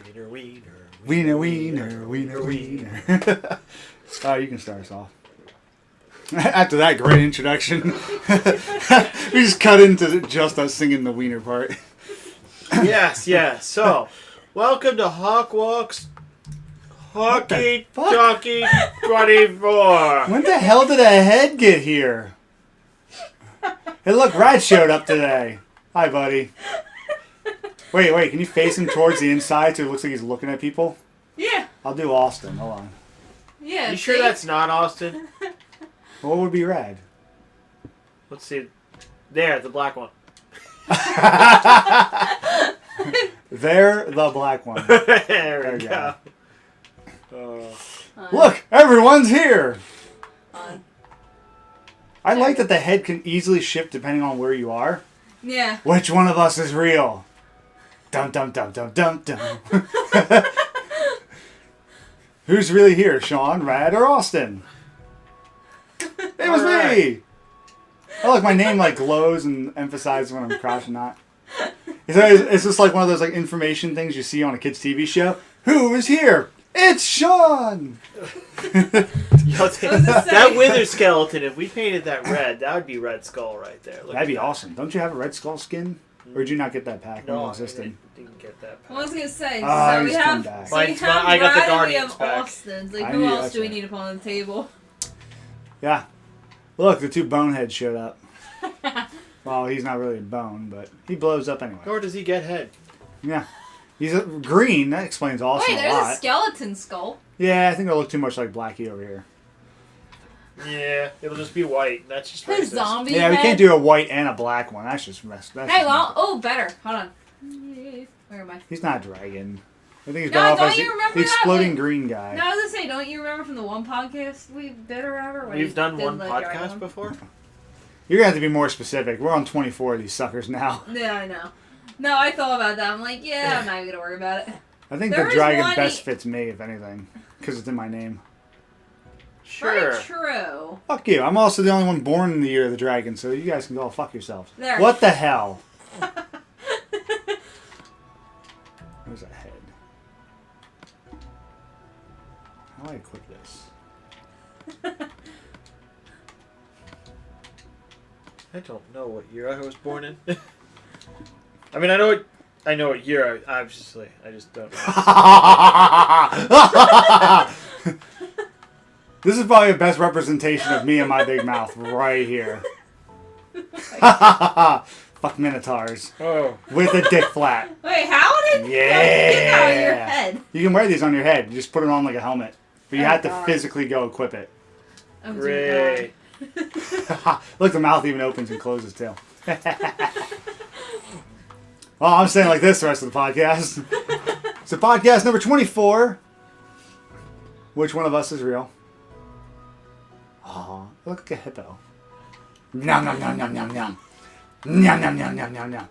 Wiener, wiener. Wiener, wiener, wiener, wiener. Oh, you can start us off. After that great introduction, we just cut into just us singing the wiener part. Yes. So, welcome to HawkWalk's Hawkie Talkie 24. When the hell did a head get here? Hey, look, Rad showed up today. Hi, buddy. Wait, can you face him towards the inside so it looks like he's looking at people? Yeah. I'll do Austin. Hold on. Yeah. You sure that's not Austin? What would be Rad? Let's see. There, the black one. There, the black one. There we go. Look, everyone's here. I like that the head can easily shift depending on where you are. Yeah. Which one of us is real? Dum dum dum dum dum dum. Who's really here, Sean, Rad, or Austin? It was me. Oh, look, my name like glows and emphasizes when I'm crouching. Not. It's just like one of those like information things you see on a kids' TV show. Who is here? It's Sean. Yo, that wither skeleton, if we painted that red, that would be Red Skull right there. Look That'd be at that. awesome. Don't you have a Red Skull skin? Or did you not get that pack? No, I existed. didn't get that pack. Well, I was gonna say, Ah, so we he's come have, back. so we Mine's have I got the Brad and we Guardians have back. Austin's. Like, I who knew else that's do we right. need upon the table? Yeah. Look, the two boneheads showed up. Well, he's not really a bone, but he blows up anyway. Or does he get head? Yeah. He's green. That explains Austin Wait, a there's lot. a skeleton skull. Yeah, I think it'll look too much like Blackie over here. Yeah, it'll just be white. That's just His racist. zombie Yeah, we head. can't do a white and a black one. That's just messed. Hey, well, oh, better. Hold on. Where am I? He's not a dragon. I think he's No, better off don't as you remember the that, exploding like- green guy. No, I was gonna say, don't you remember from the one podcast we did or whatever? when We've he done did one the dragon podcast one? before? You're going to have to be more specific. We're on 24 of these suckers now. Yeah, I know. No, I thought about that. I'm like, yeah, I'm not even gonna worry about it. I think There the is dragon one best fits me, if anything. Because it's in my name. Sure. Very true. Fuck you. I'm also the only one born in the year of the dragon, so you guys can go fuck yourselves. There. What the hell? Where's that head? How do I equip this? I don't know what year I was born in. I mean, I know what year I obviously. I just don't know. This is probably the best representation of me and my big mouth right here. Fuck minotaurs. Oh. With a dick flat. Wait, how did get out of your head? You can wear these on your head. You just put it on like a helmet. But you Oh, have to God. physically go equip it. Oh, dear Great. Look, the mouth even opens and closes too. Oh, I'm saying like this the rest of the podcast. So podcast number 24. Which one of us is real? Oh, look like a hippo. Nom nom nom nom nom nom. Nom nom nom nom nom nom.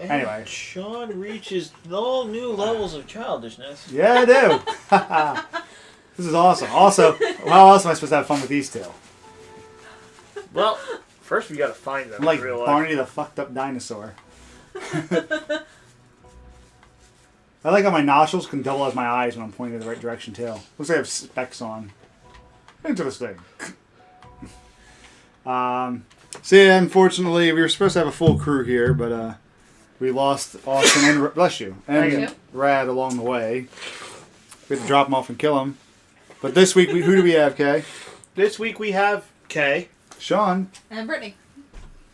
And Anyway. Sean reaches all new levels of childishness. Yeah, I do. This is awesome. Also, how else am I supposed to have fun with these two? Well, first we gotta find them I'm like in real life. Barney the fucked up dinosaur. I like how my nostrils can double as my eyes when I'm pointing in the right direction too. Looks like I have specs on. Interesting. So yeah, unfortunately, we were supposed to have a full crew here, but we lost Austin and bless you Thank and you. Rad along the way. We had to drop them off and kill them. But this week, who do we have, Kay? This week we have Kay. Sean. And Brittany.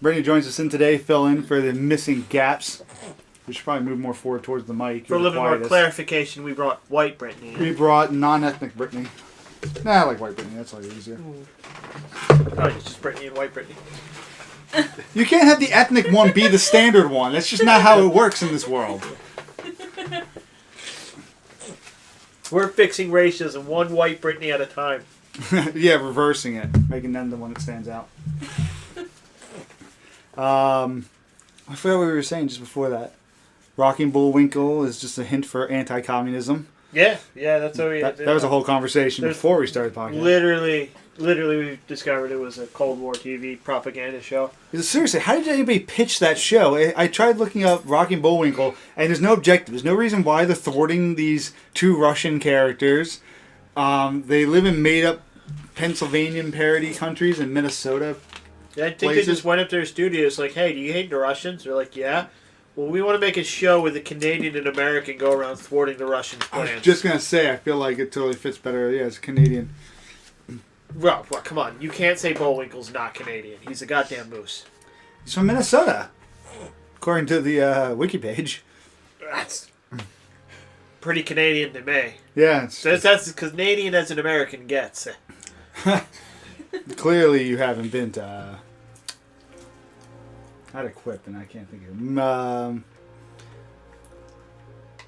Brittany joins us in today, fill in for the missing gaps. We should probably move more forward towards the mic. For a You're the little more quietest. clarification, we brought white Brittany in. We brought non-ethnic Brittany. Nah, I like white Brittany. That's a little easier. Oh, it's just Brittany and white Brittany. You can't have the ethnic one be the standard one. That's just not how it works in this world. We're fixing racism one white Brittany at a time. Yeah, reversing it, making them the one that stands out. I forgot what we were saying just before that. Rocking Bullwinkle is just a hint for anti-communism. Yeah, that's what we That was a whole conversation There's before we started podcast. Literally Literally, we discovered it was a Cold War TV propaganda show. Seriously, how did anybody pitch that show? I tried looking up Rocky and Bullwinkle, and there's no objective. There's no reason why they're thwarting these two Russian characters. They live in made-up Pennsylvanian parody countries and Minnesota. Yeah, I think they just went up to their studios like, hey, do you hate the Russians? They're like, yeah. Well, we want to make a show where the Canadian and American go around thwarting the Russians' plans. I was just going to say, I feel like it totally fits better, as a Canadian. Well, come on. You can't say Bullwinkle's not Canadian. He's a goddamn moose. He's from Minnesota, according to the wiki page. That's pretty Canadian to me. Yeah. That's as Canadian as an American gets. Clearly, you haven't been to... I had a quip, and I can't think of it. I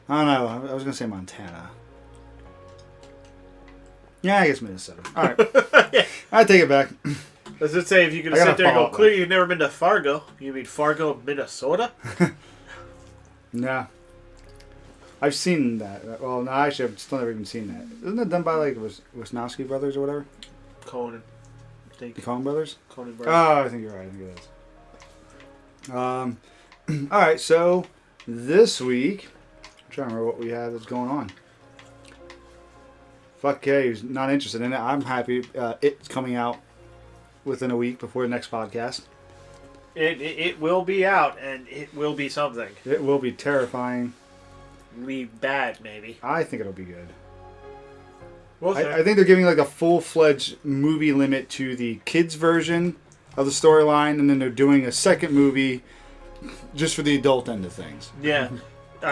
don't know. I was going to say Montana. Yeah, I guess Minnesota. All right. Yeah. I take it back. Does it say if you could sit there and go, clearly you've never been to Fargo? You mean Fargo, Minnesota? No. I've seen that. Well, no, actually, I've still never even seen that. Isn't it done by, like, Wisnowski brothers or whatever? Conan. The Coen brothers? Conan brothers. Oh, I think you're right. I think it is. All right, so this week, I'm trying to remember what we have that's going on. Fuck Kay, who's not interested in it. I'm happy it's coming out within a week before the next podcast. It will be out, and it will be something. It will be terrifying. It'll be bad, maybe. I think it'll be good. We'll see. I think they're giving like a full-fledged movie limit to the kids' version of the storyline, and then they're doing a second movie just for the adult end of things. Yeah.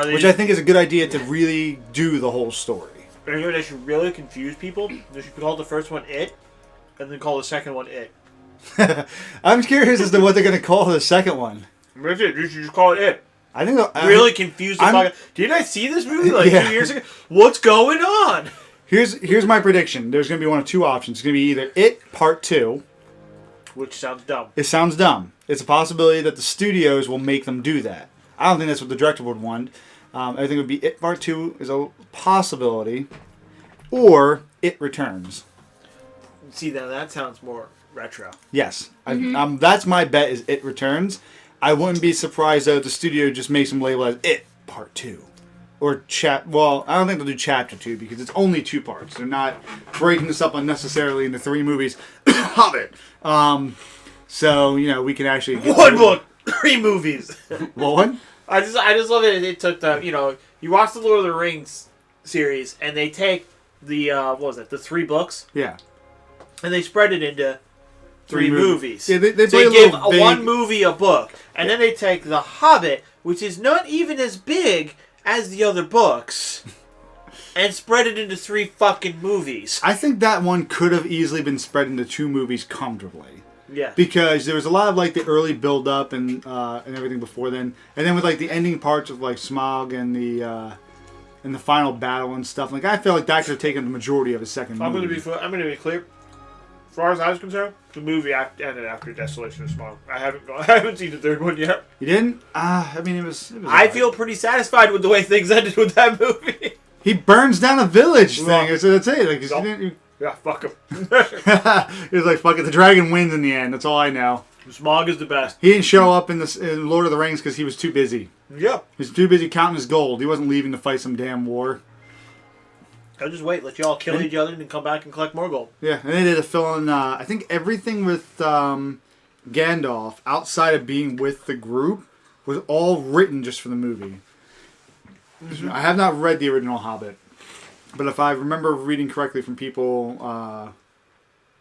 Which I think is a good idea to really do the whole story. You know, they should really confuse people. They should call the first one It, and then call the second one It. I'm curious as to what they're going to call the second one. That's it. You should just call it It. I think really confuse the fuck. Didn't I see this movie like 2 years ago? What's going on? Here's my prediction. There's going to be one of two options. It's going to be either It Part 2. Which sounds dumb. It sounds dumb. It's a possibility that the studios will make them do that. I don't think that's what the director would want. I think it would be It Part 2 is a possibility. Or It Returns. See, now that sounds more retro. Yes. That's my bet is It Returns. I wouldn't be surprised though if the studio just makes them label as It Part 2. Or well, I don't think they'll do Chapter 2 because it's only 2 parts. They're not breaking this up unnecessarily into 3 movies. Hobbit. So, we can actually get one book, 3 movies. What? I just love it. It took the, you watch the Lord of the Rings series and they take the, the 3 books? Yeah. And they spread it into 3 movies. Yeah, they give one movie a book. And then they take The Hobbit, which is not even as big as the other books, and spread it into 3 fucking movies. I think that one could have easily been spread into 2 movies comfortably. Yeah. Because there was a lot of like the early build up and everything before then, and then with like the ending parts of like Smaug and the final battle and stuff. Like I feel like that could have taken the majority of a second movie. I'm gonna be clear. As far as I was concerned, the movie ended after Desolation of Smaug. I haven't seen the 3rd one yet. You didn't? I mean, it was I feel pretty satisfied with the way things ended with that movie. He burns down a village thing. So that's it. Like, yeah, fuck him. He was like, fuck it. The dragon wins in the end. That's all I know. Smaug is the best. He didn't show up in Lord of the Rings because he was too busy. Yep. He was too busy counting his gold. He wasn't leaving to fight some damn war. I'll just wait. Let y'all kill each other and then come back and collect more gold. Yeah, and they did a fill in, I think everything with Gandalf, outside of being with the group, was all written just for the movie. Mm-hmm. I have not read the original Hobbit, but if I remember reading correctly from people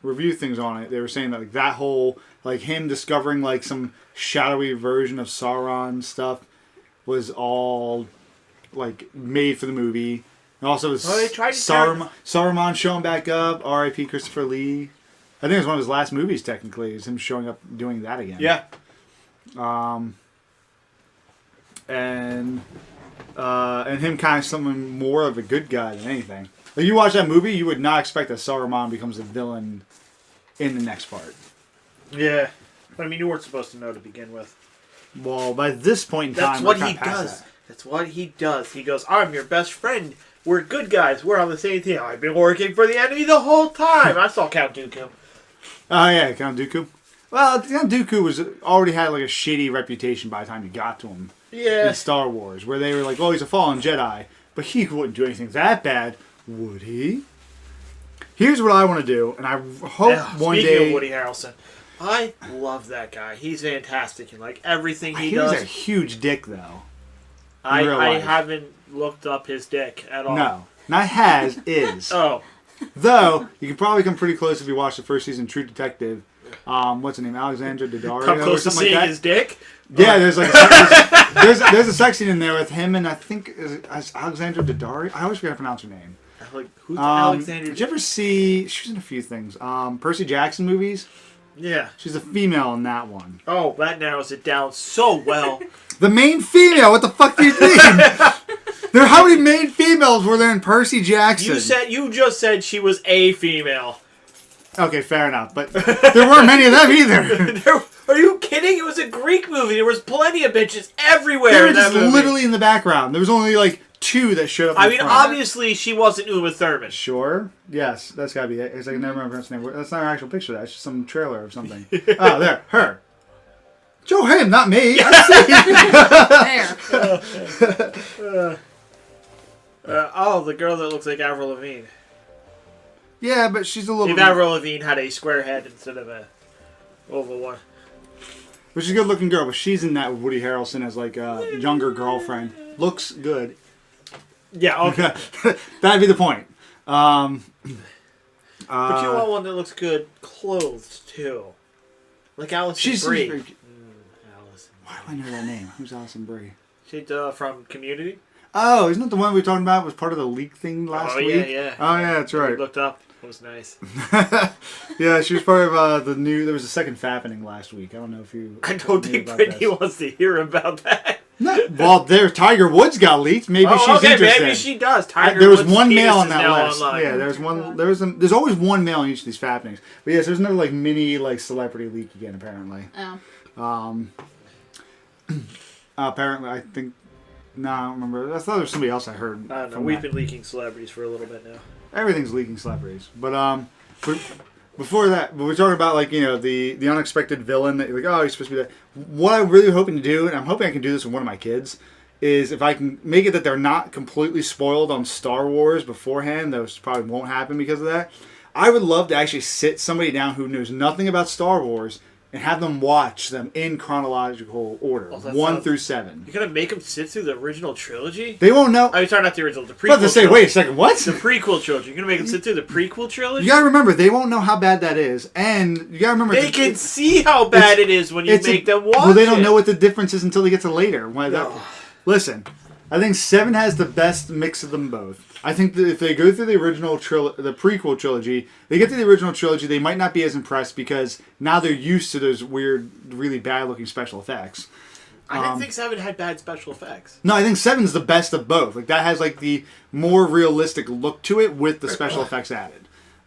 review things on it, they were saying that like, that whole, like him discovering like some shadowy version of Sauron stuff was all like made for the movie. And also, Saruman showing back up. R.I.P. Christopher Lee. I think it was one of his last movies. Technically, is him showing up doing that again. Yeah. And him kind of something more of a good guy than anything. If you watch that movie, you would not expect that Saruman becomes a villain in the next part. Yeah, but I mean, you weren't supposed to know to begin with. Well, by this point in time, that's what he does. That's what he does. He goes, "I'm your best friend. We're good guys. We're on the same team. I've been working for the enemy the whole time." I saw Count Dooku. Oh yeah, Count Dooku. Well, Count Dooku was already had like a shady reputation by the time you got to him Yeah. in Star Wars, where they were like, "Oh, he's a fallen Jedi," but he wouldn't do anything that bad, would he? Here's what I want to do, and I hope one Speaking day. of Woody Harrelson, I love that guy. He's fantastic in like everything he He does. was a huge dick, though. I real life. haven't looked up his dick at all. No, not has is. Oh, Though you can probably come pretty close if you watch the first season, True Detective. What's his name? Alexandra Daddario. come close or to something seeing like that. his dick. Yeah, there's like there's a sex scene in there with him and I think is Alexandra Daddario. I always forget to pronounce her name. Like, who's Alexander? Did you ever see? She was in a few things. Percy Jackson movies. Yeah. She's a female in that one. Oh, that narrows it down so well. The main female. What the fuck do you mean? How many main females were there in Percy Jackson? You just said she was a female. Okay, fair enough, but there weren't many of them either. Are you kidding? It was a Greek movie. There was plenty of bitches everywhere. They were in that just movie. literally in the background. There was only like 2 that showed up. I in mean, front. obviously she wasn't Uma Thurman. Sure. Yes, that's gotta be it. I can never remember her name. That's not her actual picture. That's just some trailer or something. Oh, there, her. Joe him, not me. I see. There. The girl that looks like Avril Lavigne. Yeah, but she's a little. If Avril Lavigne had a square head instead of a oval one. But she's a good-looking girl. But she's in that with Woody Harrelson as like a younger girlfriend. Looks good. Yeah, okay. That'd be the point. But you want one that looks good clothed, too. Like Alison Brie. Alison. Why do I know that name? Who's Alison Brie? She's from Community? Oh, isn't that the one we were talking about? Was part of the leak thing last week? Yeah. Oh, yeah, that's We right. looked up. It was nice. Yeah, she was part of the new... There was a second Fappening last week. I don't know if you... I don't knew think about Brittany this. wants to hear about that. No, well, Tiger Woods got leaked. Maybe she's okay, interested. maybe she does. Tiger There was Woods' one penis male on is that now list. online. Yeah, there's always one male in each of these Fappenings. But yes, there's another like mini like celebrity leak again apparently. Oh. Apparently, I think. No, I don't remember. I thought there was somebody else I heard. I don't know. from We've that. been leaking celebrities for a little bit now. Everything's leaking celebrities, but before that, we're talking about like the unexpected villain that you're like, oh, he's supposed to be that. What I'm really hoping to do, and I'm hoping I can do this with one of my kids, is if I can make it that they're not completely spoiled on Star Wars beforehand. Those probably won't happen because of that. I would love to actually sit somebody down who knows nothing about Star Wars and have them watch them in chronological order, Oh, that 1 sounds- through 7. You're going to make them sit through the original triology? They won't know. I mean, sorry, not the original. The prequel But to say, trilogy. wait a second, what? The prequel trilogy. You're going to make them sit through the prequel trilogy? You gotta remember, they won't know how bad that is, and you gotta remember They can see how bad it is when you make them watch well, they don't it. know what the difference is until they get to later. Listen, I think 7 has the best mix of them both. I think that if they go through the original the prequel trilogy, they get to the original trilogy, they might not be as impressed because now they're used to those weird, really bad-looking special effects. I didn't think 7 had bad special effects. No, I think 7's the best of both. Like that has like the more realistic look to it with the special effects added.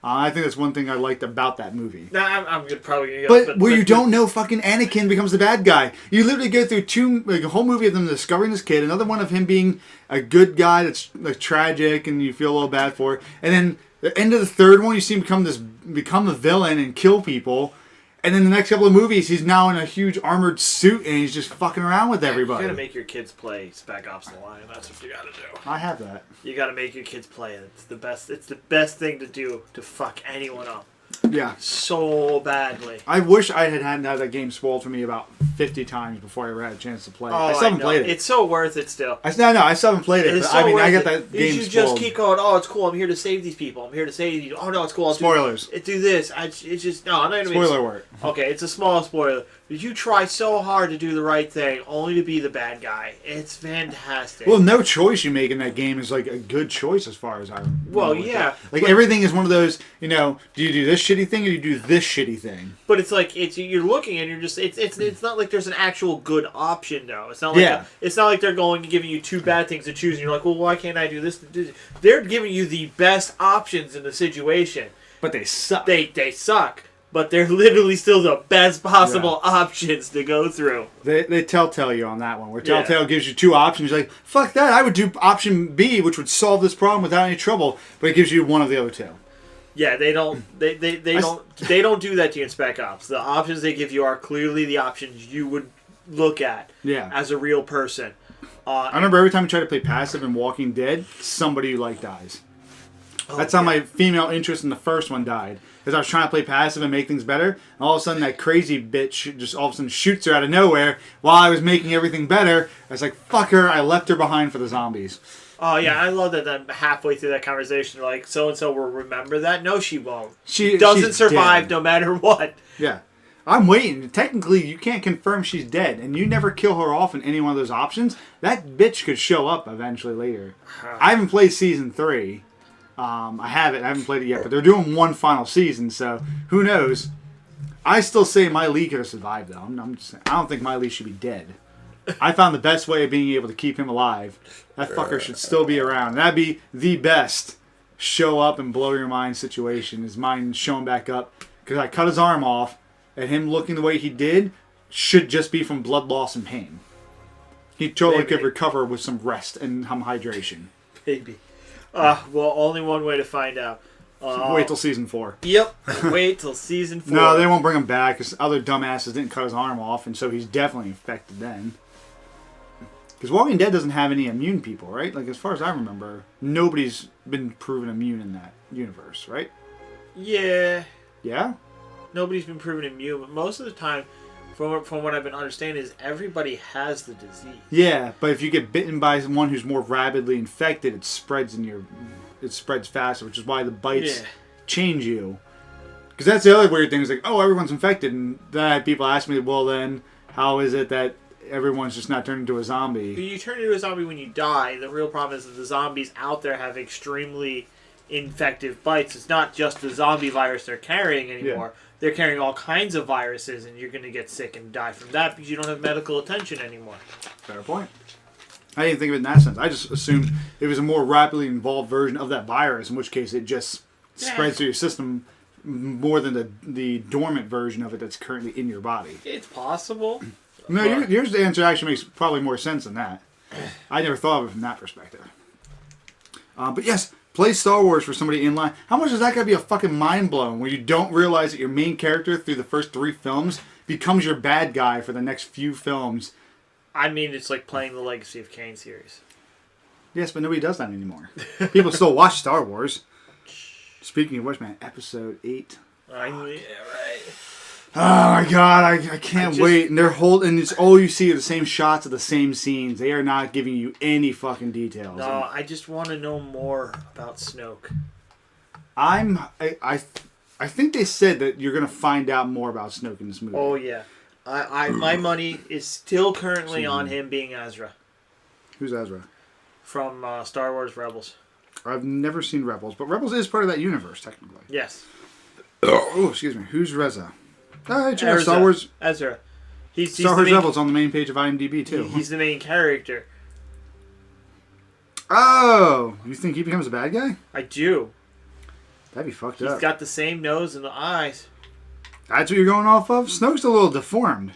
I think that's one thing I liked about that movie. Nah, I'm probably going to But where you don't know fucking Anakin becomes the bad guy. You literally go through a whole movie of them discovering this kid, another one of him being a good guy that's like tragic and you feel a little bad for, and then the end of the third one you see him become a villain and kill people, and then the next couple of movies he's now in a huge armored suit and he's just fucking around with everybody. You got to make your kids play Spec Ops: The Line. That's what you got to do. I have that. You got to make your kids play it. It's the best. It's the best thing to do to fuck anyone up Yeah. so badly. I wish I hadn't had that game spoiled for me about 50 times before I ever had a chance to play it. Oh, I still haven't know. played it. It's so worth it still. I still haven't played it. It's But, so I mean, I worth got it. that game You should spoiled. just keep going. Oh, it's cool. I'm here to save these people. I'm here to save these. Oh no, it's cool. Spoilers. Do this. It's just no. I'm not gonna Spoiler alert. Okay, it's a small spoiler. But you try so hard to do the right thing, only to be the bad guy. It's fantastic. Well, no choice you make in that game is like a good choice as far as I remember. Well, yeah, Like but- everything is one of those, do you do this shitty thing or do you do this shitty thing? But it's like you're looking and you're just it's not like there's an actual good option though. It's not like it's not like they're going and giving you two bad things to choose and you're like, well, why can't I do this? They're giving you the best options in the situation. But they suck. They suck, but they're literally still the best possible options to go through. They telltale you on that one, where Telltale gives you two options. You're like, fuck that, I would do option B, which would solve this problem without any trouble, but it gives you one of the other two. Yeah, they don't do that to you in Spec Ops. The options they give you are clearly the options you would look at as a real person. I remember every time you try to play passive in Walking Dead, somebody you like dies. That's how my female interest in the first one died. Because I was trying to play passive and make things better, and all of a sudden that crazy bitch just all of a sudden shoots her out of nowhere while I was making everything better. I was like, fuck her, I left her behind for the zombies. Oh, yeah, I love that then halfway through that conversation, like, so-and-so will remember that. No, she won't. She doesn't survive no matter what. Yeah. I'm waiting. Technically, you can't confirm she's dead, and you never kill her off in any one of those options. That bitch could show up eventually later. I haven't played Season 3. I haven't played it yet, but they're doing one final season, so who knows? I still say My Lee could have survived, though. I'm just saying, I don't think My Lee should be dead. I found the best way of being able to keep him alive. That fucker should still be around. That'd be the best show up and blow your mind situation, is mine showing back up. Because I cut his arm off, and him looking the way he did should just be from blood loss and pain. He totally could recover with some rest and some hydration. Maybe. Well, only one way to find out. Wait till Season 4. Yep. Wait till Season 4. No, they won't bring him back because other dumbasses didn't cut his arm off, and so he's definitely infected then. Because Walking Dead doesn't have any immune people, right? Like, as far as I remember, nobody's been proven immune in that universe, right? Yeah. Yeah? Nobody's been proven immune, but most of the time, from what I've been understanding, is everybody has the disease. Yeah, but if you get bitten by someone who's more rapidly infected, it spreads faster, which is why the bites change you. Because that's the other weird thing, is like, oh, everyone's infected, and then people ask me, well, then how is it that everyone's just not turned into a zombie? You turn into a zombie when you die. The real problem is that the zombies out there have extremely infective bites. It's not just the zombie virus they're carrying anymore. Yeah. They're carrying all kinds of viruses, and you're going to get sick and die from that because you don't have medical attention anymore. Fair point. I didn't think of it in that sense. I just assumed it was a more rapidly involved version of that virus, in which case it just spreads through your system more than the dormant version of it that's currently in your body. It's possible. No, yours the answer actually makes probably more sense than that. I never thought of it from that perspective. But yes, play Star Wars for somebody in line. How much is that going to be a fucking mind blown when you don't realize that your main character through the first 3 films becomes your bad guy for the next few films? I mean, it's like playing the Legacy of Kain series. Yes, but nobody does that anymore. People still watch Star Wars. Speaking of which, man, Episode 8. I mean, right. Oh my god, I can't wait. And they're holding, it's all you see are the same shots of the same scenes. They are not giving you any fucking details. No, I just want to know more about Snoke. I think they said that you're going to find out more about Snoke in this movie. Oh yeah. My money is still currently on him being Ezra. Who's Ezra? From Star Wars Rebels. I've never seen Rebels, but Rebels is part of that universe, technically. Yes. Oh, excuse me. Who's Reza? Star Wars. Ezra. He's Star Wars Rebels on the main page of IMDb, too. He's the main character. Oh! You think he becomes a bad guy? I do. That'd be fucked up. He's got the same nose and the eyes. That's what you're going off of? Snoke's a little deformed.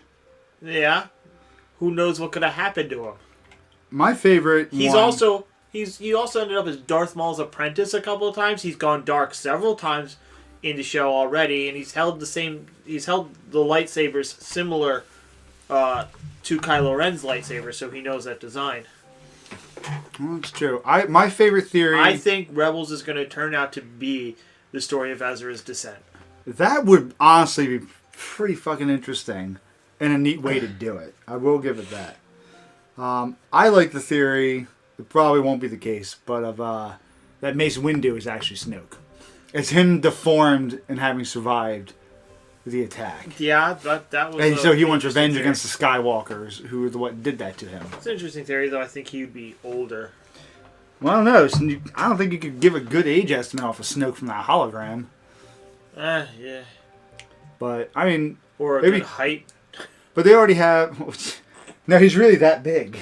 Yeah. Who knows what could have happened to him? My favorite He also ended up as Darth Maul's apprentice a couple of times. He's gone dark several times in the show already, and he's held the lightsabers similar to Kylo Ren's lightsaber, so he knows that design. Well, that's true. My favorite theory... I think Rebels is going to turn out to be the story of Ezra's descent. That would honestly be pretty fucking interesting and a neat way to do it. I will give it that. I like the theory, it probably won't be the case, but of that Mace Windu is actually Snoke. It's him deformed and having survived the attack. Yeah, that was. And so he wants revenge against the Skywalkers, who were what did that to him. It's an interesting theory, though. I think he'd be older. Well, I don't know. I don't think you could give a good age estimate off of Snoke from that hologram. Yeah. But I mean, or maybe good height. But they already have. No, he's really that big.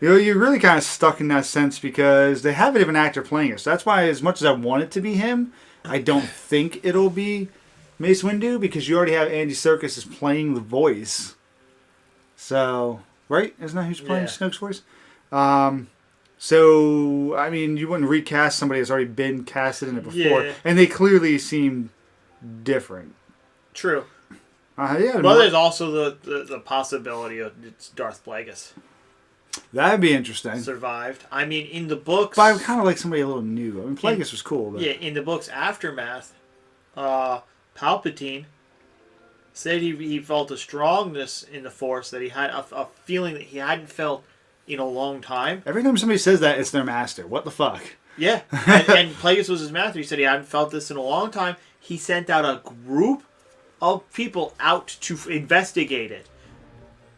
You're really kind of stuck in that sense because they have a different actor playing it. So that's why, as much as I want it to be him, I don't think it'll be Mace Windu because you already have Andy Serkis is playing the voice. So, right? Isn't that who's playing Snoke's voice? So, I mean, you wouldn't recast somebody that's already been casted in it before. Yeah. And they clearly seem different. True. Yeah. Well, there's also the possibility of it's Darth Plagueis That'd be interesting. survived. I mean, in the books... But I would kind of like somebody a little new. I mean, Plagueis was cool. But... Yeah, in the book's Aftermath, Palpatine said he felt a strongness in the Force that he had a feeling that he hadn't felt in a long time. Every time somebody says that, it's their master. What the fuck? Yeah, and Plagueis was his master. He said he hadn't felt this in a long time. He sent out a group of people out to investigate it.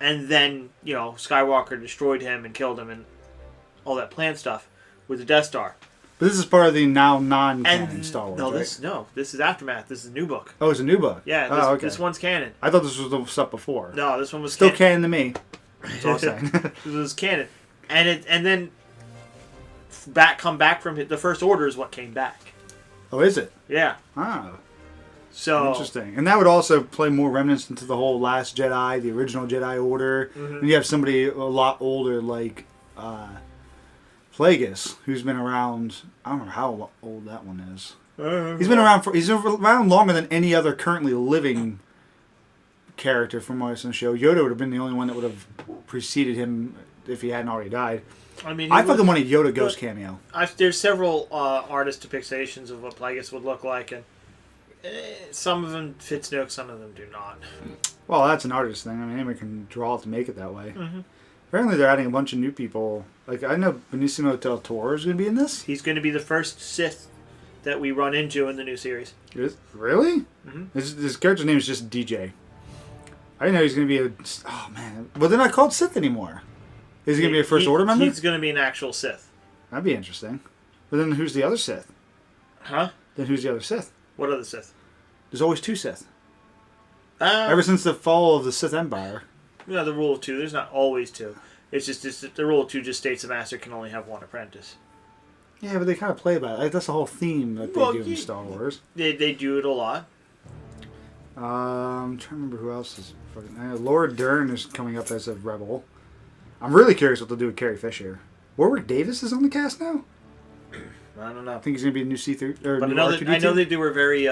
And then, Skywalker destroyed him and killed him and all that plan stuff with the Death Star. But this is part of the now non-canon Star Wars, right? This is Aftermath. This is a new book. Oh, it's a new book? Yeah, okay. This one's canon. I thought this was the stuff before. No, this one was still canon to me. That's all I'm saying. This was canon. And then come back from it. The First Order is what came back. Oh, is it? Yeah. Oh. So interesting. And that would also play more remnants into the whole Last Jedi, the original Jedi Order. Mm-hmm. And you have somebody a lot older like Plagueis, who's been around. I don't know how old that one is. He's been around he's around longer than any other currently living character from what I saw. Yoda would have been the only one that would have preceded him if he hadn't already died. I mean, I fucking want a Yoda ghost cameo. There's several artist depictions of what Plagueis would look like, and some of them fit Snoke, some of them do not. Well, that's an artist thing. I mean, anyone can draw it to make it that way. Mm-hmm. Apparently, they're adding a bunch of new people. Like, I know Benicio del Toro is going to be in this. He's going to be the first Sith that we run into in the new series. Really? Mm-hmm. His character's name is just DJ. I didn't know he's going to be a... Oh, man. But they're not called Sith anymore. Is he going to be a First Order member? He's going to be an actual Sith. That'd be interesting. But then who's the other Sith? Huh? Then who's the other Sith? What other Sith? There's always two Sith. Ever since the fall of the Sith Empire. Yeah, the rule of two. There's not always two. It's just the rule of two just states the master can only have one apprentice. Yeah, but they kind of play about it. That's the whole theme that they do in Star Wars. They do it a lot. I'm trying to remember who else is fucking... Laura Dern is coming up as a rebel. I'm really curious what they'll do with Carrie Fisher. Warwick Davis is on the cast now? I don't know. I think he's going to be a new C3... Or but new R2-D2? I know that they were very...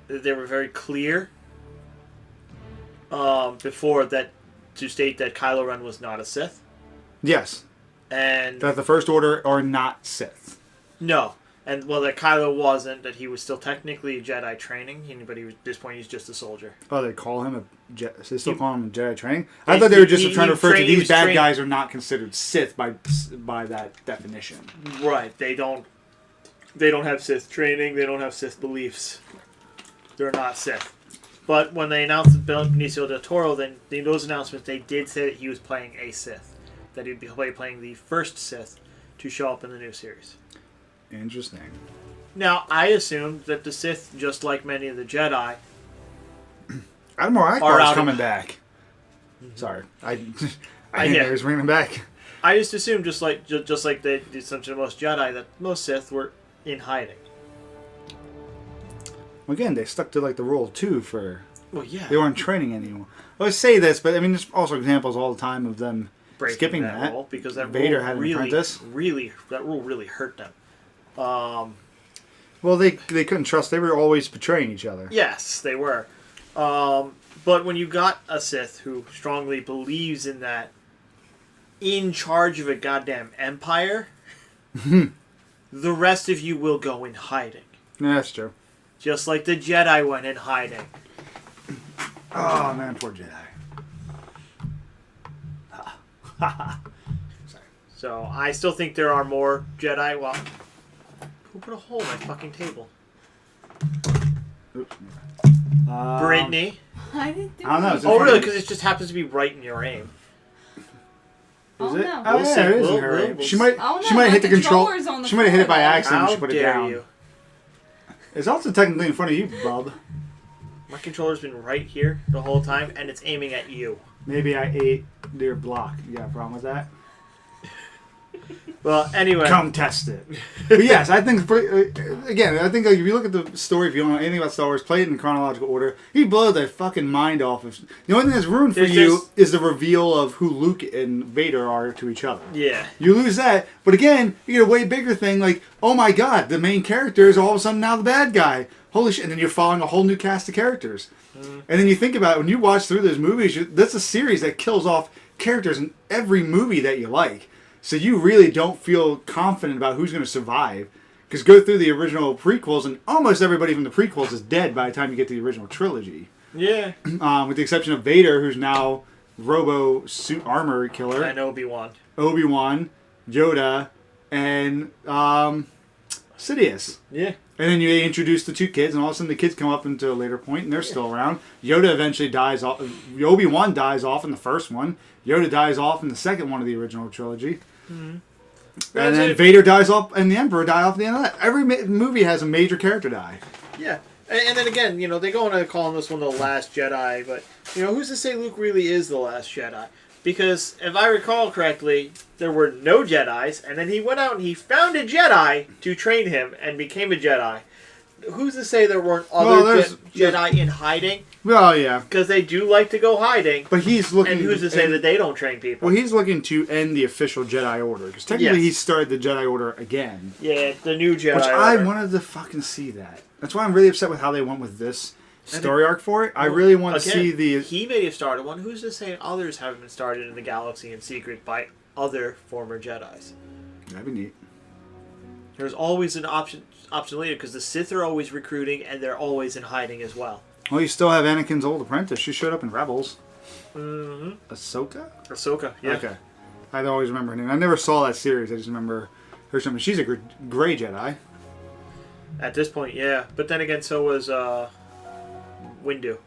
they were very clear before that to state that Kylo Ren was not a Sith. Yes. And that the First Order are not Sith. No. And, well, that Kylo wasn't, that he was still technically Jedi training, but at this point he's just a soldier. Oh, they call him they still call him Jedi training? I thought they were just trying to refer to these bad guys are not considered Sith by that definition. Right. They don't have Sith training, they don't have Sith beliefs. They're not Sith. But when they announced Benicio del Toro, then in those announcements, they did say that he was playing a Sith. That he'd be playing the first Sith to show up in the new series. Interesting. Now, I assume that the Sith, just like many of the Jedi, Admiral Akbar is coming back. Mm-hmm. Sorry, I didn't know he was bringing him back. I just assumed, just like they did some of most Jedi, that most Sith were in hiding. Again, they stuck to like the rule of two for. Well, yeah. They weren't training anyone. I would say this, but I mean, there's also examples all the time of them breaking skipping that rule, because that Vader rule had an apprentice. That rule really hurt them. Well, they couldn't trust. They were always betraying each other. Yes, they were. But when you got a Sith who strongly believes in that, in charge of a goddamn empire, the rest of you will go in hiding. Yeah, that's true. Just like the Jedi went in hiding. Oh, man, poor Jedi. Sorry. So, I still think there are more Jedi. Well, who put a hole in my fucking table? Oops. Brittany. I didn't do I don't know. anything. Oh, really? Because it just happens to be right in your aim. Oh, Is it? no. Oh, We'll yeah, see. it is We'll- in her we'll- aim. we'll She might Oh, no, she might my hit the control. controller's on the She might have hit it by floor, though. accident. How She put it dare down. you? It's also technically in front of you, bub. My controller's been right here the whole time, and it's aiming at you. Maybe I ate your block. You got a problem with that? Well, anyway. Come test it. But yes, I think, again, I think like, if you look at the story, if you don't know anything about Star Wars, play it in chronological order, you blow the fucking mind off. The only thing that's ruined for you is the reveal of who Luke and Vader are to each other. Yeah. You lose that, but again, you get a way bigger thing like, oh my god, the main character is all of a sudden now the bad guy. Holy shit. And then you're following a whole new cast of characters. And then you think about it, when you watch through those movies, that's a series that kills off characters in every movie that you like. So you really don't feel confident about who's going to survive. Because go through the original prequels, and almost everybody from the prequels is dead by the time you get to the original trilogy. Yeah. With the exception of Vader, who's now Robo Suit Armor Killer. And Obi-Wan. Obi-Wan, Yoda, and Sidious. Yeah. And then you introduce the two kids, and all of a sudden the kids come up into a later point, and they're still around. Yoda eventually dies off. Obi-Wan dies off in the first one. Yoda dies off in the second one of the original trilogy. Mm-hmm. And then Vader dies off, and the Emperor dies off at the end of that. Every movie has a major character die. Yeah. And then again, they go into calling this one the Last Jedi, but, who's to say Luke really is the Last Jedi? Because, if I recall correctly, there were no Jedis, and then he went out and he found a Jedi to train him and became a Jedi. Who's to say there weren't other Jedi in hiding? Well, yeah. Because they do like to go hiding. But he's looking... And who's to say that they don't train people? Well, he's looking to end the official Jedi Order. Because technically he started the Jedi Order again. Yeah, the new Jedi Order. Which I wanted to fucking see that. That's why I'm really upset with how they went with this story arc for it. I really want to see the... He may have started one. Who's to say others haven't been started in the galaxy in secret by other former Jedis? That'd be neat. There's always an option later, because the Sith are always recruiting, and they're always in hiding as well. Well, you still have Anakin's old apprentice. She showed up in Rebels. Mm-hmm. Ahsoka? Yeah. Okay. I always remember her name. I never saw that series. I just remember her something. She's a gray Jedi. At this point, yeah. But then again, so was Windu.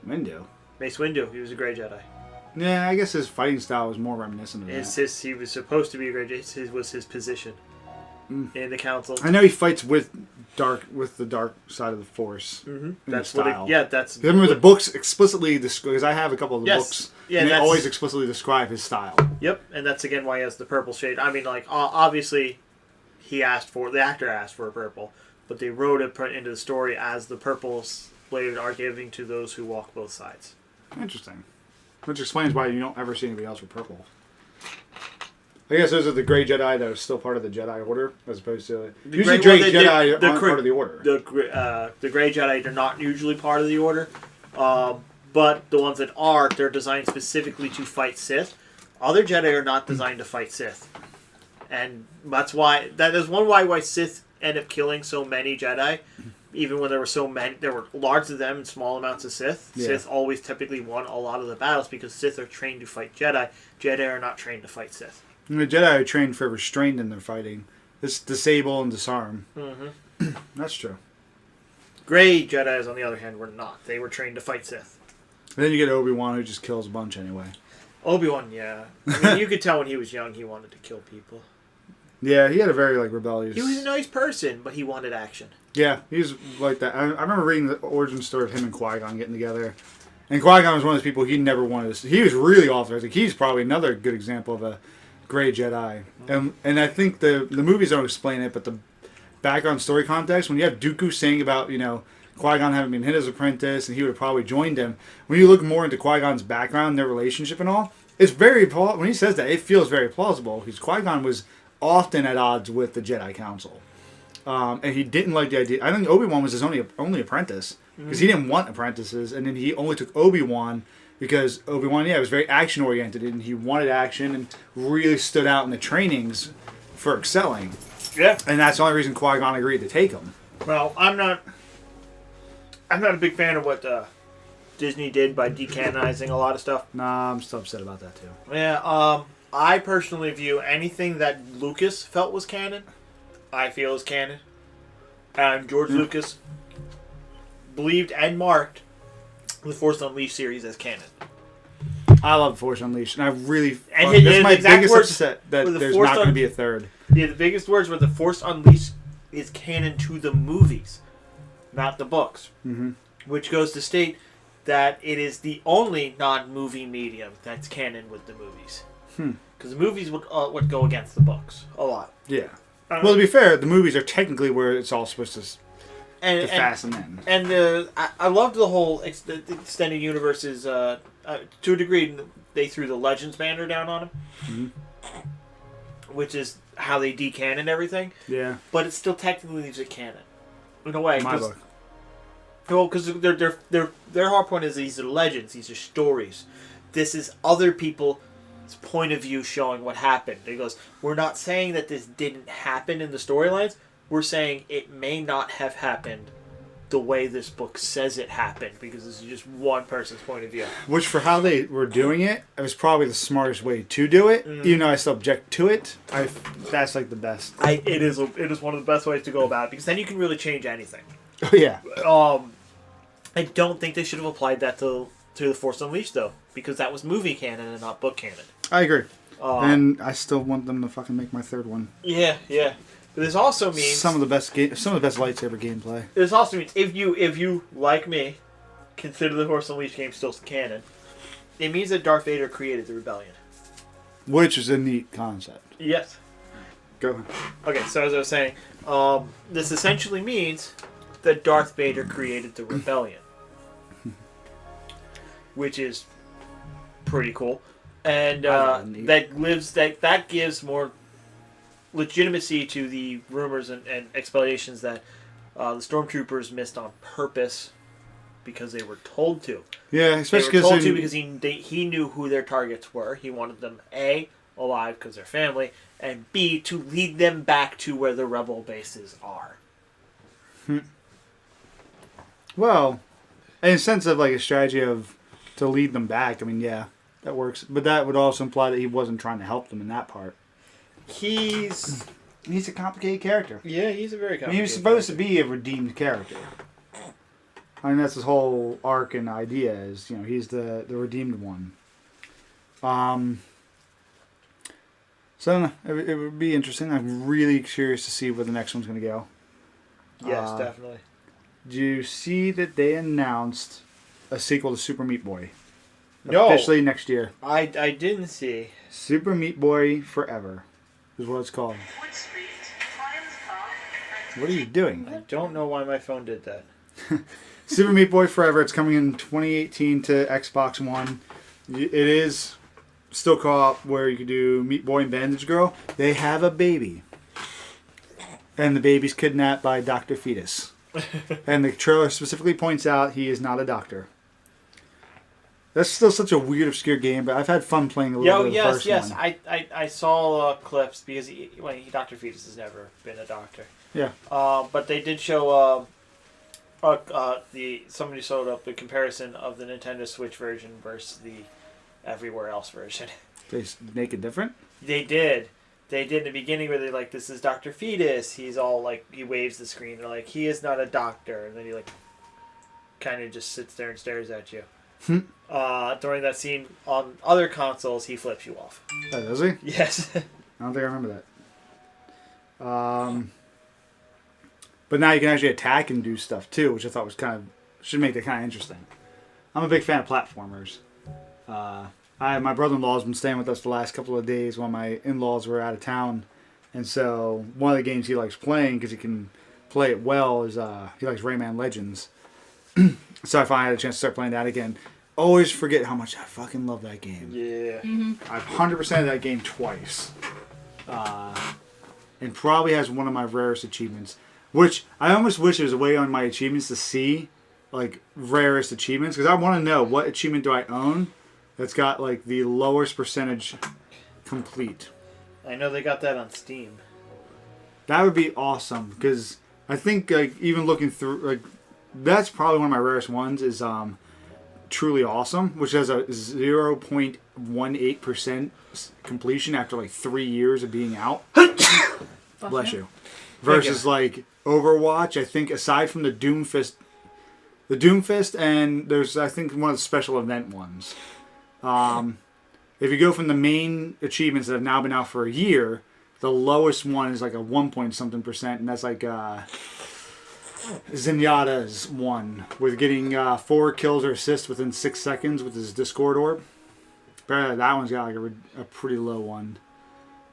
Mace Windu. He was a gray Jedi. Yeah, I guess his fighting style was more reminiscent of that. He was supposed to be a gray Jedi. It was his position in the council. I know he fights with the dark side of the Force. Mm-hmm. That's style. that's. Remember the books explicitly because I have a couple of the books. Yeah, and they always explicitly describe his style. Yep, and that's again why he has the purple shade. I mean, like obviously, the actor asked for a purple, but they wrote it into the story as the purples later are giving to those who walk both sides. Interesting. Which explains why you don't ever see anybody else with purple. I guess those are the gray Jedi that are still part of the Jedi Order, as opposed to usually gray Jedi aren't part of the Order. The gray Jedi are not usually part of the Order, but the ones that are, they're designed specifically to fight Sith. Other Jedi are not designed to fight Sith, and that is why Sith end up killing so many Jedi. Even when there were so many, there were large of them and small amounts of Sith. Yeah. Sith always typically won a lot of the battles because Sith are trained to fight Jedi. Jedi are not trained to fight Sith. And the Jedi are trained for restraint in their fighting. It's disable and disarm. Mm-hmm. That's true. Gray Jedis, on the other hand, were not. They were trained to fight Sith. And then you get Obi-Wan, who just kills a bunch anyway. Obi-Wan, yeah. I mean, you could tell when he was young he wanted to kill people. Yeah, he had a very rebellious... He was a nice person, but he wanted action. Yeah, he was like that. I remember reading the origin story of him and Qui-Gon getting together. And Qui-Gon was one of those people he never wanted to see. He was really authorized. He's probably another good example of a gray Jedi. And I think the movies don't explain it, but the background story context, when you have Dooku saying about, Qui-Gon having been his apprentice and he would have probably joined him, when you look more into Qui-Gon's background, their relationship and all, it's very when he says that, it feels very plausible because Qui-Gon was often at odds with the Jedi Council. And he didn't like the idea. I think Obi-Wan was his only apprentice because he didn't want apprentices, and then he only took Obi-Wan because Obi-Wan, was very action-oriented, and he wanted action and really stood out in the trainings for excelling. Yeah. And that's the only reason Qui-Gon agreed to take him. Well, I'm not a big fan of what Disney did by decanonizing a lot of stuff. Nah, I'm still upset about that, too. Yeah, I personally view anything that Lucas felt was canon, I feel is canon. And George Lucas believed and marked the Force Unleashed series as canon. I love Force Unleashed, and I really... And that's my biggest upset that there's not going to be a third. Yeah, the biggest words were the Force Unleashed is canon to the movies, not the books. Mm-hmm. Which goes to state that it is the only non-movie medium that's canon with the movies. because the movies would go against the books a lot. Yeah. Well, to be fair, the movies are technically where it's all supposed to fasten in. And I loved the whole the extended universes. To a degree, they threw the Legends banner down on him, which is how they decanon everything. Yeah. But it still technically leaves it canon, in a way. My book. Well, because their hard point is these are legends, these are stories. This is other people's point of view showing what happened. He goes, we're not saying that this didn't happen in the storylines. We're saying it may not have happened the way this book says it happened, because this is just one person's point of view. Which, for how they were doing it, it was probably the smartest way to do it. Even though I still object to it, that's like the best. It is one of the best ways to go about it, because then you can really change anything. Oh yeah. I don't think they should have applied that to The Force Unleashed, though, because that was movie canon and not book canon. I agree. And I still want them to fucking make my third one. Yeah. But this also means some of the best lightsaber gameplay. This also means if you like me consider the Force Unleashed game still canon, it means that Darth Vader created the rebellion, which is a neat concept. Yes. Go ahead. Okay, so as I was saying, this essentially means that Darth Vader created the rebellion, which is pretty cool, and that gives more legitimacy to the rumors and explanations that the stormtroopers missed on purpose because they were told to. Yeah, especially because he knew who their targets were. He wanted them A, alive because they're family, and B, to lead them back to where the rebel bases are. Well, in a sense of like a strategy to lead them back, I mean, yeah, that works. But that would also imply that he wasn't trying to help them in that part. He's a complicated character. Yeah, he's a very complicated he was supposed to be a redeemed character. I mean, that's his whole arc and idea is, he's the redeemed one. So it would be interesting. I'm really curious to see where the next one's going to go. Yes, definitely. Do you see that they announced a sequel to Super Meat Boy? No. Officially next year. I didn't see. Super Meat Boy Forever is what it's called. What are you doing? I don't know why my phone did that. Super Meat Boy Forever. It's coming in 2018 to Xbox One. It is still co-op where you can do Meat Boy and Bandage Girl. They have a baby. And the baby's kidnapped by Dr. Fetus. And the trailer specifically points out he is not a doctor. That's still such a weird, obscure game, but I've had fun playing a little bit of the first one. I saw clips because Dr. Fetus has never been a doctor. Yeah. But they did show somebody showed up the comparison of the Nintendo Switch version versus the everywhere else version. They make it different? They did. They did in the beginning where they're like, this is Dr. Fetus. He's all like, he waves the screen. They're like, he is not a doctor. And then he like kind of just sits there and stares at you. During that scene on other consoles, he flips you off. Oh, does he? Yes. I don't think I remember that. But now you can actually attack and do stuff too, which I thought was should make that kind of interesting. I'm a big fan of platformers. My brother-in-law has been staying with us the last couple of days while my in-laws were out of town, and so one of the games he likes playing because he can play it well is he likes Rayman Legends. So I finally had a chance to start playing that again. Always forget how much I fucking love that game. Yeah. Mm-hmm. I've 100%ed that game twice. And probably has one of my rarest achievements. Which, I almost wish there was a way on my achievements to see, like, rarest achievements. Because I want to know what achievement do I own that's got, like, the lowest percentage complete. I know they got that on Steam. That would be awesome. Because I think, like, even looking through, like, that's probably one of my rarest ones is Truly Awesome, which has a 0.18% completion after like 3 years of being out. Bless you. Versus like Overwatch, I think aside from the Doomfist, and there's I think one of the special event ones. If you go from the main achievements that have now been out for a year, the lowest one is like a 1-point-something%, and that's like Zenyatta's one with getting 4 kills or assists within 6 seconds with his Discord orb. Apparently that one's got like a pretty low one.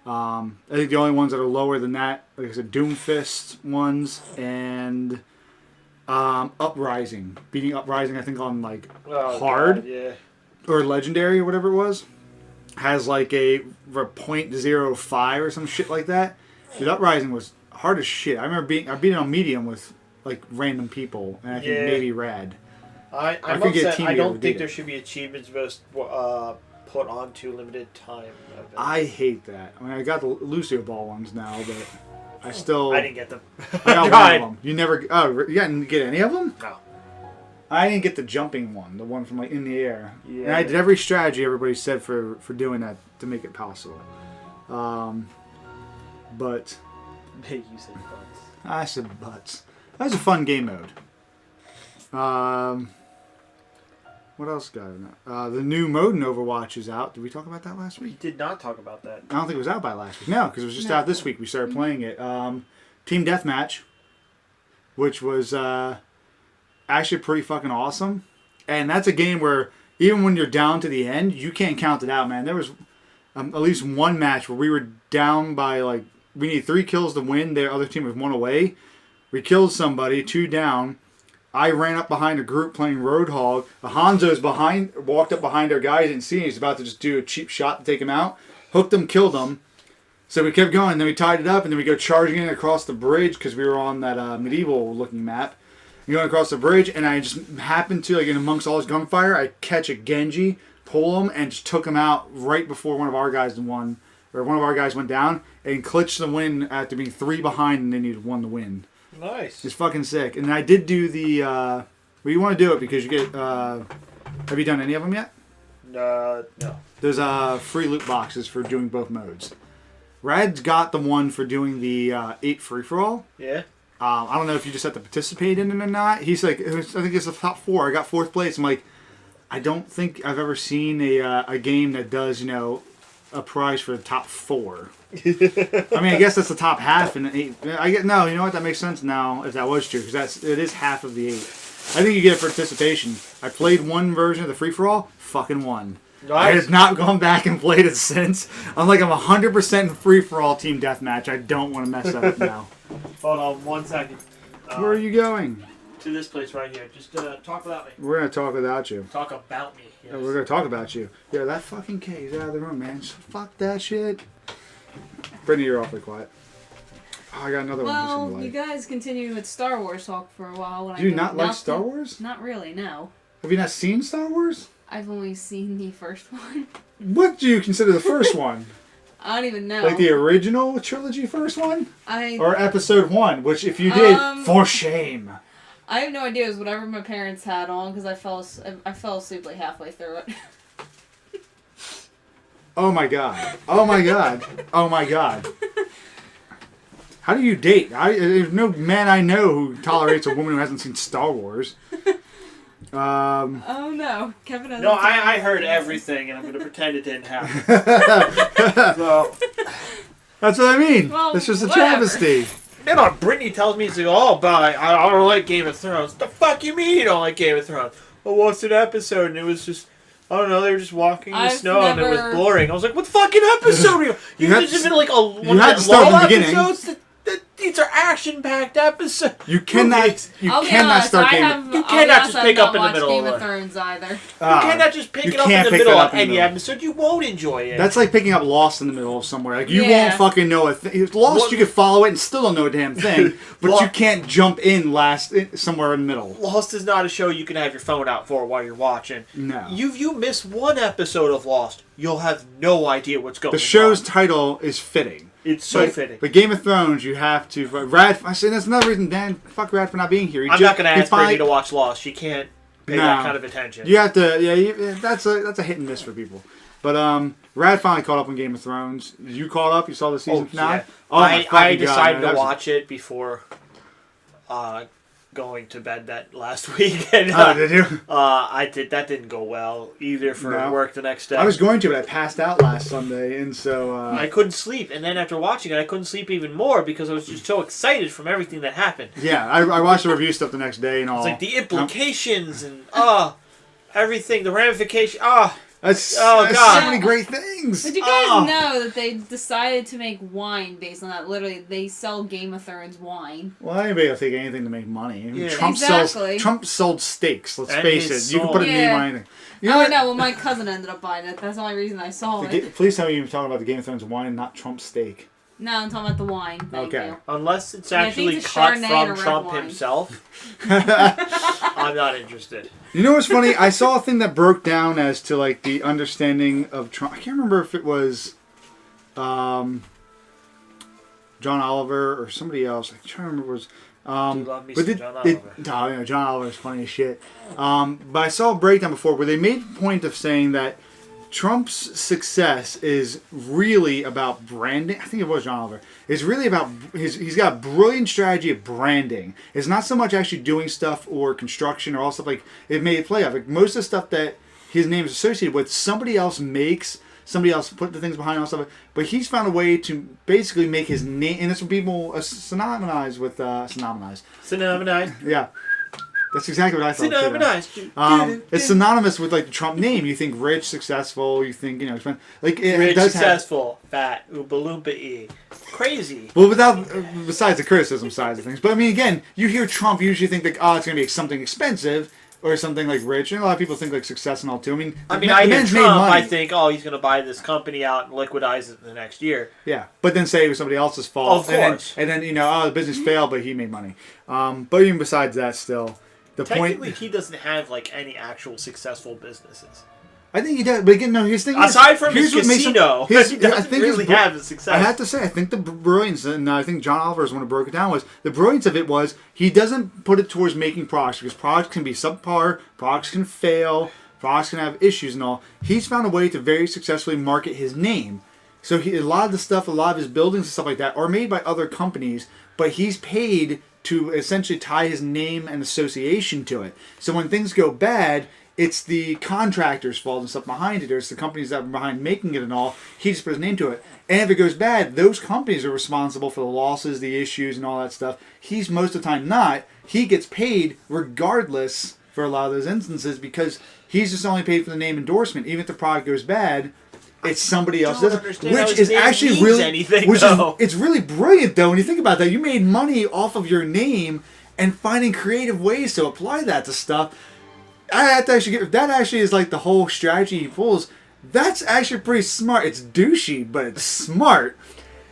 I think the only ones that are lower than that, like I said, Doomfist ones and Uprising. Beating Uprising, I think on like hard God, yeah. or legendary or whatever it was, has like a 0.05 or some shit like that. Dude, Uprising was hard as shit. I remember I beat it on medium with like random people, and I think maybe rad. I'm upset. I don't think there should be achievements put onto limited time events. I hate that. I mean, I got the Lucio Ball ones now, but I didn't get them. I got one of them. You never... Oh, you didn't get any of them? No. I didn't get the jumping one, the one from like in the air. Yeah. And I did every strategy everybody said for doing that to make it possible. But... You said butts. I said butts. That was a fun game mode. What else got in that? The new mode in Overwatch is out. Did we talk about that last week? We did not talk about that. I don't think it was out by last week. No, because it was just out this week. We started playing it. Team Deathmatch, which was actually pretty fucking awesome. And that's a game where even when you're down to the end, you can't count it out, man. There was at least one match where we were down by like, we needed 3 kills to win. The other team was 1 away. We killed somebody, 2 down. I ran up behind a group playing Roadhog. Hanzo's walked up behind our guys and see him. He's about to just do a cheap shot to take him out. Hooked him, killed him. So we kept going. Then we tied it up, and then we go charging in across the bridge because we were on that medieval-looking map. You're going across the bridge, and I just happened to, like, in amongst all his gunfire, I catch a Genji, pull him, and just took him out right before one of our guys went down, and clutched the win after being 3 behind, and then he'd won the win. Nice. It's fucking sick. And I did do the... well, you want to do it because you get... have you done any of them yet? No. There's free loot boxes for doing both modes. Rad's got the one for doing the 8 free-for-all. Yeah. I don't know if you just have to participate in it or not. He's like, I think it's the top 4. I got 4th place. I'm like, I don't think I've ever seen a game that does, a prize for the top 4. I mean, I guess that's the top half in the 8. No, you know what? That makes sense now if that was true, because it is half of the 8. I think you get it for participation. I played one version of the free-for-all, fucking won. Nice. I have not gone back and played it since. I'm 100% free-for-all team deathmatch. I don't want to mess that up now. Hold on 1 second. Where are you going? To this place right here. Just talk without me. We're going to talk without you. Talk about me. Yes. We're going to talk about you. Yeah, that fucking K is out of the room, man. Just fuck that shit. Brittany, you're awfully quiet. Oh, I got another one. Well, you guys continue with Star Wars talk for a while. Do you not like Star Wars? Not really, no. Have you not seen Star Wars? I've only seen the first one. What do you consider the first one? I don't even know. Like the original trilogy first one? Or episode 1, which if you did, for shame. I have no idea. It was whatever my parents had on because I fell asleep like halfway through it. Oh my god. Oh my god. Oh my god. How do you date? There's no man I know who tolerates a woman who hasn't seen Star Wars. Oh no, Kevin hasn't. No, I heard everything, and I'm going to pretend it didn't happen. So, that's what I mean. Well, it's just a whatever. travesty. Brittany tells me, I don't like Game of Thrones. The fuck you mean you don't like Game of Thrones? Well, what's an episode? And it was just, I don't know, they were just walking in the snow, and it was boring. I was like, what fucking episode are you? You just been like one of the long episodes? These are action-packed episodes. You cannot start Game of Thrones. You cannot just pick up in the middle Game of Thrones either. You cannot just pick it up in the middle of any episode. You won't enjoy it. That's like picking up Lost in the middle of somewhere. Like you won't fucking know a thing. Lost, you could follow it and still don't know a damn thing. But you can't jump in somewhere in the middle. Lost is not a show you can have your phone out for while you're watching. No. You miss one episode of Lost, you'll have no idea what's going on. The show's title is fitting. It's so fitting. But Game of Thrones, you have to. I say that's another reason. Dan, fuck Rad for not being here. I'm not going to ask Brittany to watch Lost. She can't pay that kind of attention. You have to. Yeah, that's a hit and miss for people. But Rad finally caught up on Game of Thrones. You caught up? You saw the season finale? Yeah. I decided to watch it before going to bed that last week. And, did you? I did. That didn't go well either for work the next day. I was going to, but I passed out last Sunday, and so I couldn't sleep. And then after watching it, I couldn't sleep even more because I was just so excited from everything that happened. Yeah, I watched the review stuff the next day and all. It's like the implications and everything, the ramifications. That's Oh, God. so many great things. Did you guys know that they decided to make wine based on that? Literally, they sell Game of Thrones wine. Well, anybody will take anything to make money. Yeah. Trump sold steaks. Let's And face his it. You can soul. put a name on anything. You know Oh, what? no, well, my cousin ended up buying it. That's the only reason I saw it. Please tell me you're talking about the Game of Thrones wine, not Trump steak. No, I'm talking about the wine. Thank Okay. you. Unless it's Yeah, I think actually it's a cut Chardonnay from and a red Trump wine. himself, I'm not interested. You know what's funny? I saw a thing that broke down as to like the understanding of Trump. I can't remember if it was John Oliver or somebody else. I can't remember if it was. Do love me some John Oliver. John Oliver is funny as shit. But I saw a breakdown before where they made a point of saying that Trump's success is really about branding. I think it was John Oliver. It's really about he's got a brilliant strategy of branding. It's not so much actually doing stuff or construction or all stuff like it made it play off. Like most of the stuff that his name is associated with, somebody else makes, somebody else put the things behind all stuff. But he's found a way to basically make his name, and it's what people synonymize with Synonymous. Yeah. That's exactly what I thought. Synonymous. It's synonymous with like the Trump name. You think rich, successful. You think like it Rich, does successful, fat, oompa loompa e, crazy. Well, besides the criticism side of things, but I mean, again, you hear Trump, you usually think like, oh, it's gonna be something expensive or something like rich, and a lot of people think like success and all too. I hear Trump, I think, oh, he's gonna buy this company out and liquidize it in the next year. Yeah, but then say it was somebody else's fault. Of course. And then the business failed, but he made money. But even besides that, still. Technically, he doesn't have like any actual successful businesses. I think he does, but again, no. His thing aside from his casino, he doesn't really have a success. I have to say, I think the brilliance, and I think John Oliver is one who broke it down. Was the brilliance of it was he doesn't put it towards making products because products can be subpar, products can fail, products can have issues and all. He's found a way to very successfully market his name. So a lot of the stuff, a lot of his buildings and stuff like that are made by other companies, but he's paid to essentially tie his name and association to it. So when things go bad, it's the contractor's fault and stuff behind it, or it's the companies that are behind making it and all. He just put his name to it. And if it goes bad, those companies are responsible for the losses, the issues, and all that stuff. He's most of the time not. He gets paid regardless for a lot of those instances because he's just only paid for the name endorsement. Even if the product goes bad, it's somebody else. Which is actually really, it's really brilliant though when you think about that. You made money off of your name and finding creative ways to apply that to stuff. I have to actually that actually is like the whole strategy he pulls. That's actually pretty smart. It's douchey, but it's smart.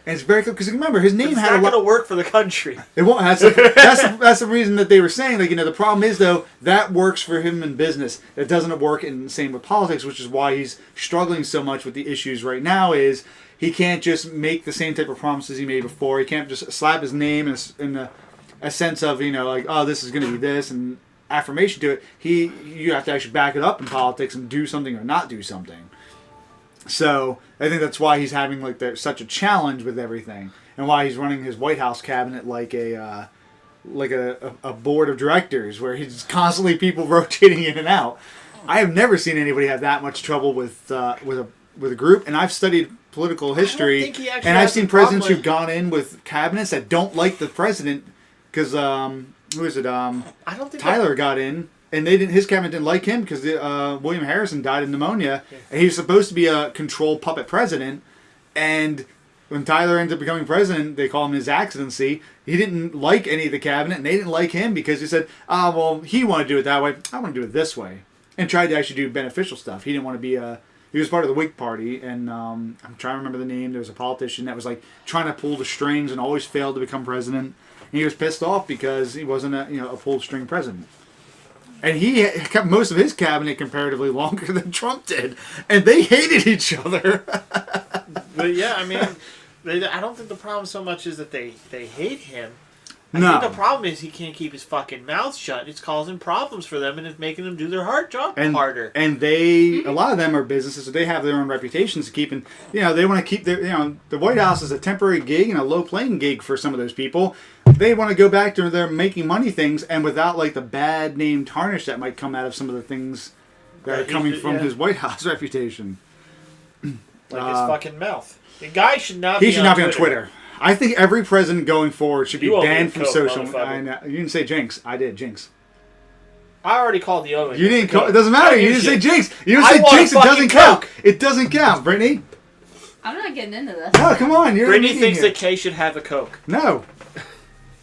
And it's very cool because remember his name had a lot. It's not going to work for the country. It won't. That's the reason that they were saying like the problem is though that works for him in business. It doesn't work in the same with politics, which is why he's struggling so much with the issues right now. Is he can't just make the same type of promises he made before. He can't just slap his name in a sense of like oh this is going to be this and affirmation to it. You have to actually back it up in politics and do something or not do something. So I think that's why he's having like such a challenge with everything, and why he's running his White House cabinet like a board of directors, where he's constantly people rotating in and out. I have never seen anybody have that much trouble with a group, and I've studied political history, and I've seen presidents who've gone in with cabinets that don't like the president because who is it? I don't think Tyler got in. And his cabinet didn't like him because William Harrison died of pneumonia, and he was supposed to be a control puppet president. And when Tyler ended up becoming president, they call him His Excellency. He didn't like any of the cabinet, and they didn't like him because he said, well, he wanted to do it that way. I want to do it this way. And tried to actually do beneficial stuff. He didn't want to be he was part of the Whig Party, and I'm trying to remember the name. There was a politician that was like trying to pull the strings and always failed to become president. And he was pissed off because he wasn't a pulled string president. And he kept most of his cabinet comparatively longer than Trump did. And they hated each other. But yeah, I mean, I don't think the problem so much is that they hate him. I No. think the problem is he can't keep his fucking mouth shut. It's causing problems for them, and it's making them do their hard job harder. And a lot of them are businesses, so they have their own reputations to keep. And, they want to keep their, the White House is a temporary gig and a low-playing gig for some of those people. They want to go back to their making money things, and without, like, the bad name tarnish that might come out of some of the things that are coming from his White House reputation. Like his fucking mouth. The guy should not be on Twitter. I think every president going forward should be banned from social. I know. You didn't say jinx. I did jinx. I already called the other one. You didn't call. It doesn't matter. You didn't say jinx. You didn't say jinx. It doesn't count. It doesn't count, Brittany. I'm not getting into this. No, come on. Brittany thinks that Kay should have a Coke. No.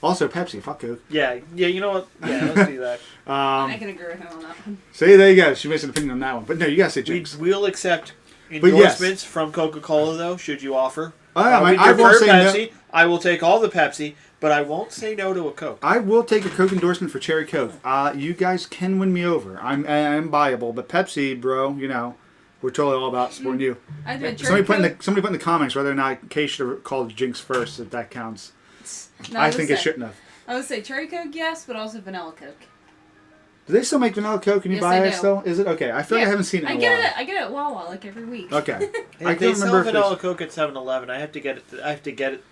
Also, Pepsi. Fuck Coke. Yeah. You know what? Yeah, let's do that. I can agree with him on that one. See, there you go. She makes an opinion on that one. But no, you gotta say jinx. We'll accept endorsements from Coca-Cola, though. Should you offer? I won't say Pepsi. no. I will take all the Pepsi, but I won't say no to a Coke. I will take a Coke endorsement for Cherry Coke. You guys can win me over. I'm buyable, but Pepsi, bro, you know, we're totally all about supporting you. Somebody put in the comments whether or not Kay should have called jinx first, if that counts. No, I think it shouldn't have. I would say Cherry Coke, yes, but also Vanilla Coke. Do they still make vanilla Coke? Can you buy it still? Is it? Okay. I feel like I haven't seen it in a while. I get it at Wawa like every week. Okay. I can remember vanilla Coke at 7-Eleven. I have to get it.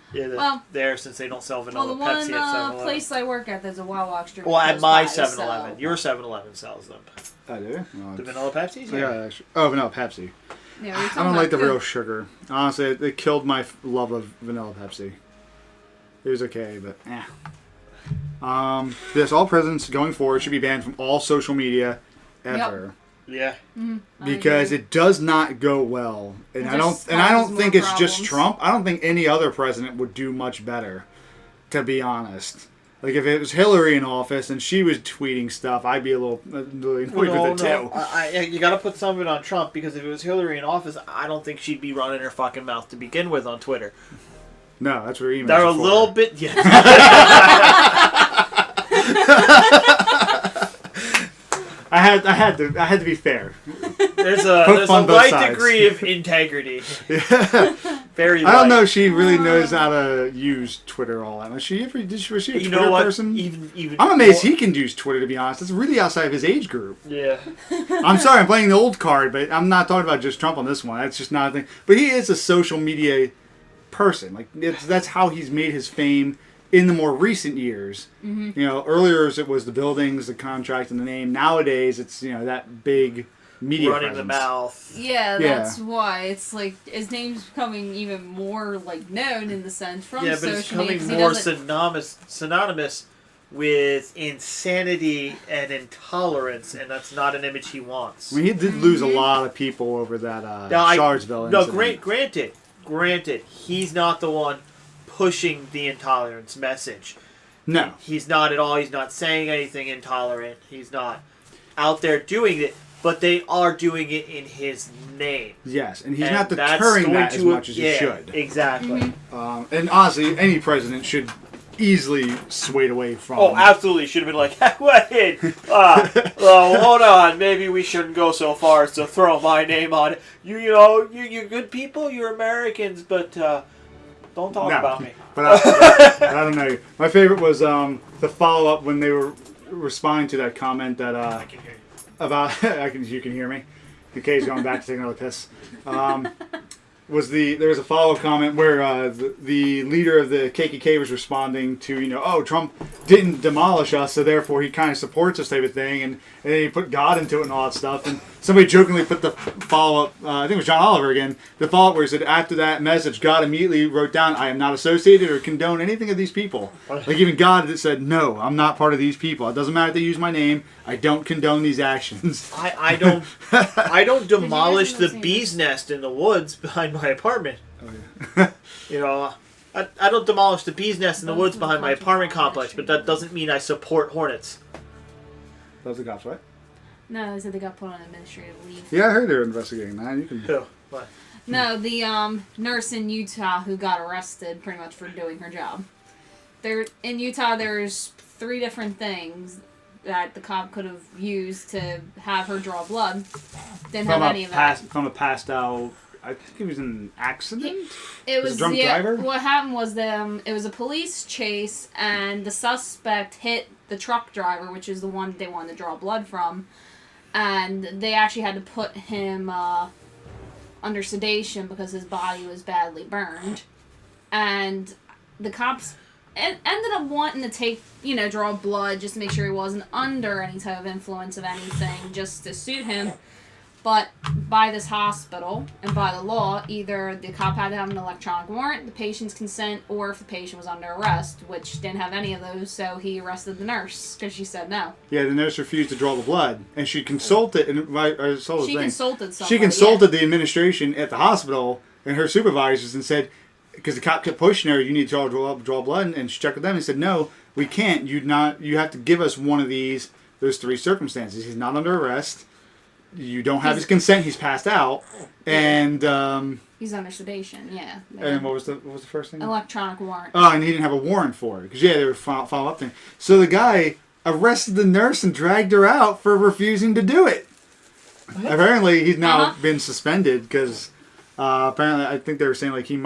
There since they don't sell vanilla Pepsi at 7-Eleven. The place I work at, there's a Wawa extra. Well, at my 7-Eleven, your 7-Eleven sells them. I do. The vanilla Pepsis? Yeah. Oh, vanilla Pepsi. Yeah, I don't like the real sugar. Honestly, it killed my love of vanilla Pepsi. It was okay, but This all presidents going forward should be banned from all social media ever. Yep. Yeah. Mm-hmm. Because it does not go well. And I don't think it's just Trump. I don't think any other president would do much better, to be honest. Like if it was Hillary in office and she was tweeting stuff, I'd be a little annoyed with it too. You got to put some of it on Trump, because if it was Hillary in office, I don't think she'd be running her fucking mouth to begin with on Twitter. No, that's where emails. They're a little bit. Yeah. I had to be fair. There's a light degree of integrity. Yeah. Very light. I don't know if she really knows how to use Twitter all that much. Was she a Twitter person? Even I'm amazed he can use Twitter, to be honest. It's really outside of his age group. Yeah. I'm sorry, I'm playing the old card, but I'm not talking about just Trump on this one. That's just not a thing. But he is a social media person. Like that's how he's made his fame in the more recent years. Mm-hmm. You know, earlier it was the buildings, the contract, and the name. Nowadays, it's that big media running presence. the mouth. Yeah, that's why it's like his name's becoming even more like known in the sense from social media. Yeah, but it's becoming more synonymous with insanity and intolerance, and that's not an image he wants. I mean, he did lose a lot of people over that Charlottesville incident. Granted, he's not the one pushing the intolerance message. No. He's not at all. He's not saying anything intolerant. He's not out there doing it, but they are doing it in his name. Yes, and he's not deterring that as much as he should. Exactly. Mm-hmm. And honestly, any president should easily swayed away from. Oh, absolutely. Should have been like, wait, hold on. Maybe we shouldn't go so far as to throw my name on it. You're good people. You're Americans, but don't talk about me. But I don't know. My favorite was the follow up when they were responding to that comment that I can hear you. About you can hear me. The K's going back to take another piss. There was a follow-up comment where the leader of the KKK was responding to, Trump didn't demolish us, so therefore he kind of supports us type of thing, and then he put God into it and all that stuff. And somebody jokingly put the follow-up, I think it was John Oliver again, the follow-up where he said, after that message, God immediately wrote down, I am not associated or condone anything of these people. Like even God said, no, I'm not part of these people. It doesn't matter if they use my name. I don't condone these actions. I don't demolish the bee's nest in the woods behind my apartment. Oh, yeah. I don't demolish the bee's nest in the woods behind my apartment complex, but that doesn't mean I support hornets. Those are the cops, right? No, they said they got put on administrative leave. Yeah, I heard they were investigating that. You can. Who? What? No, the nurse in Utah who got arrested pretty much for doing her job. In Utah, there's 3 different things that the cop could have used to have her draw blood. Didn't have any of that. From a passed out, I think it was an accident? It was a drunk driver? What happened was it was a police chase, and the suspect hit the truck driver, which is the one they wanted to draw blood from. And they actually had to put him under sedation because his body was badly burned. And the cops ended up wanting to draw blood just to make sure he wasn't under any type of influence of anything, just to suit him. But by this hospital, and by the law, either the cop had to have an electronic warrant, the patient's consent, or if the patient was under arrest, which didn't have any of those, so he arrested the nurse because she said no. Yeah, the nurse refused to draw the blood, and she consulted. And I saw the She thing. consulted somebody. She consulted the administration at the hospital and her supervisors and said, because the cop kept pushing her, you need to draw blood, and she checked with them and said, no, we can't. You have to give us one of those three circumstances. He's not under arrest. You don't have his consent. He's passed out, and he's under sedation. Yeah. and what was the first thing? Electronic warrant. Oh, and he didn't have a warrant for it because they were follow up thing. So the guy arrested the nurse and dragged her out for refusing to do it. Apparently, he's now been suspended because apparently I think they were saying like he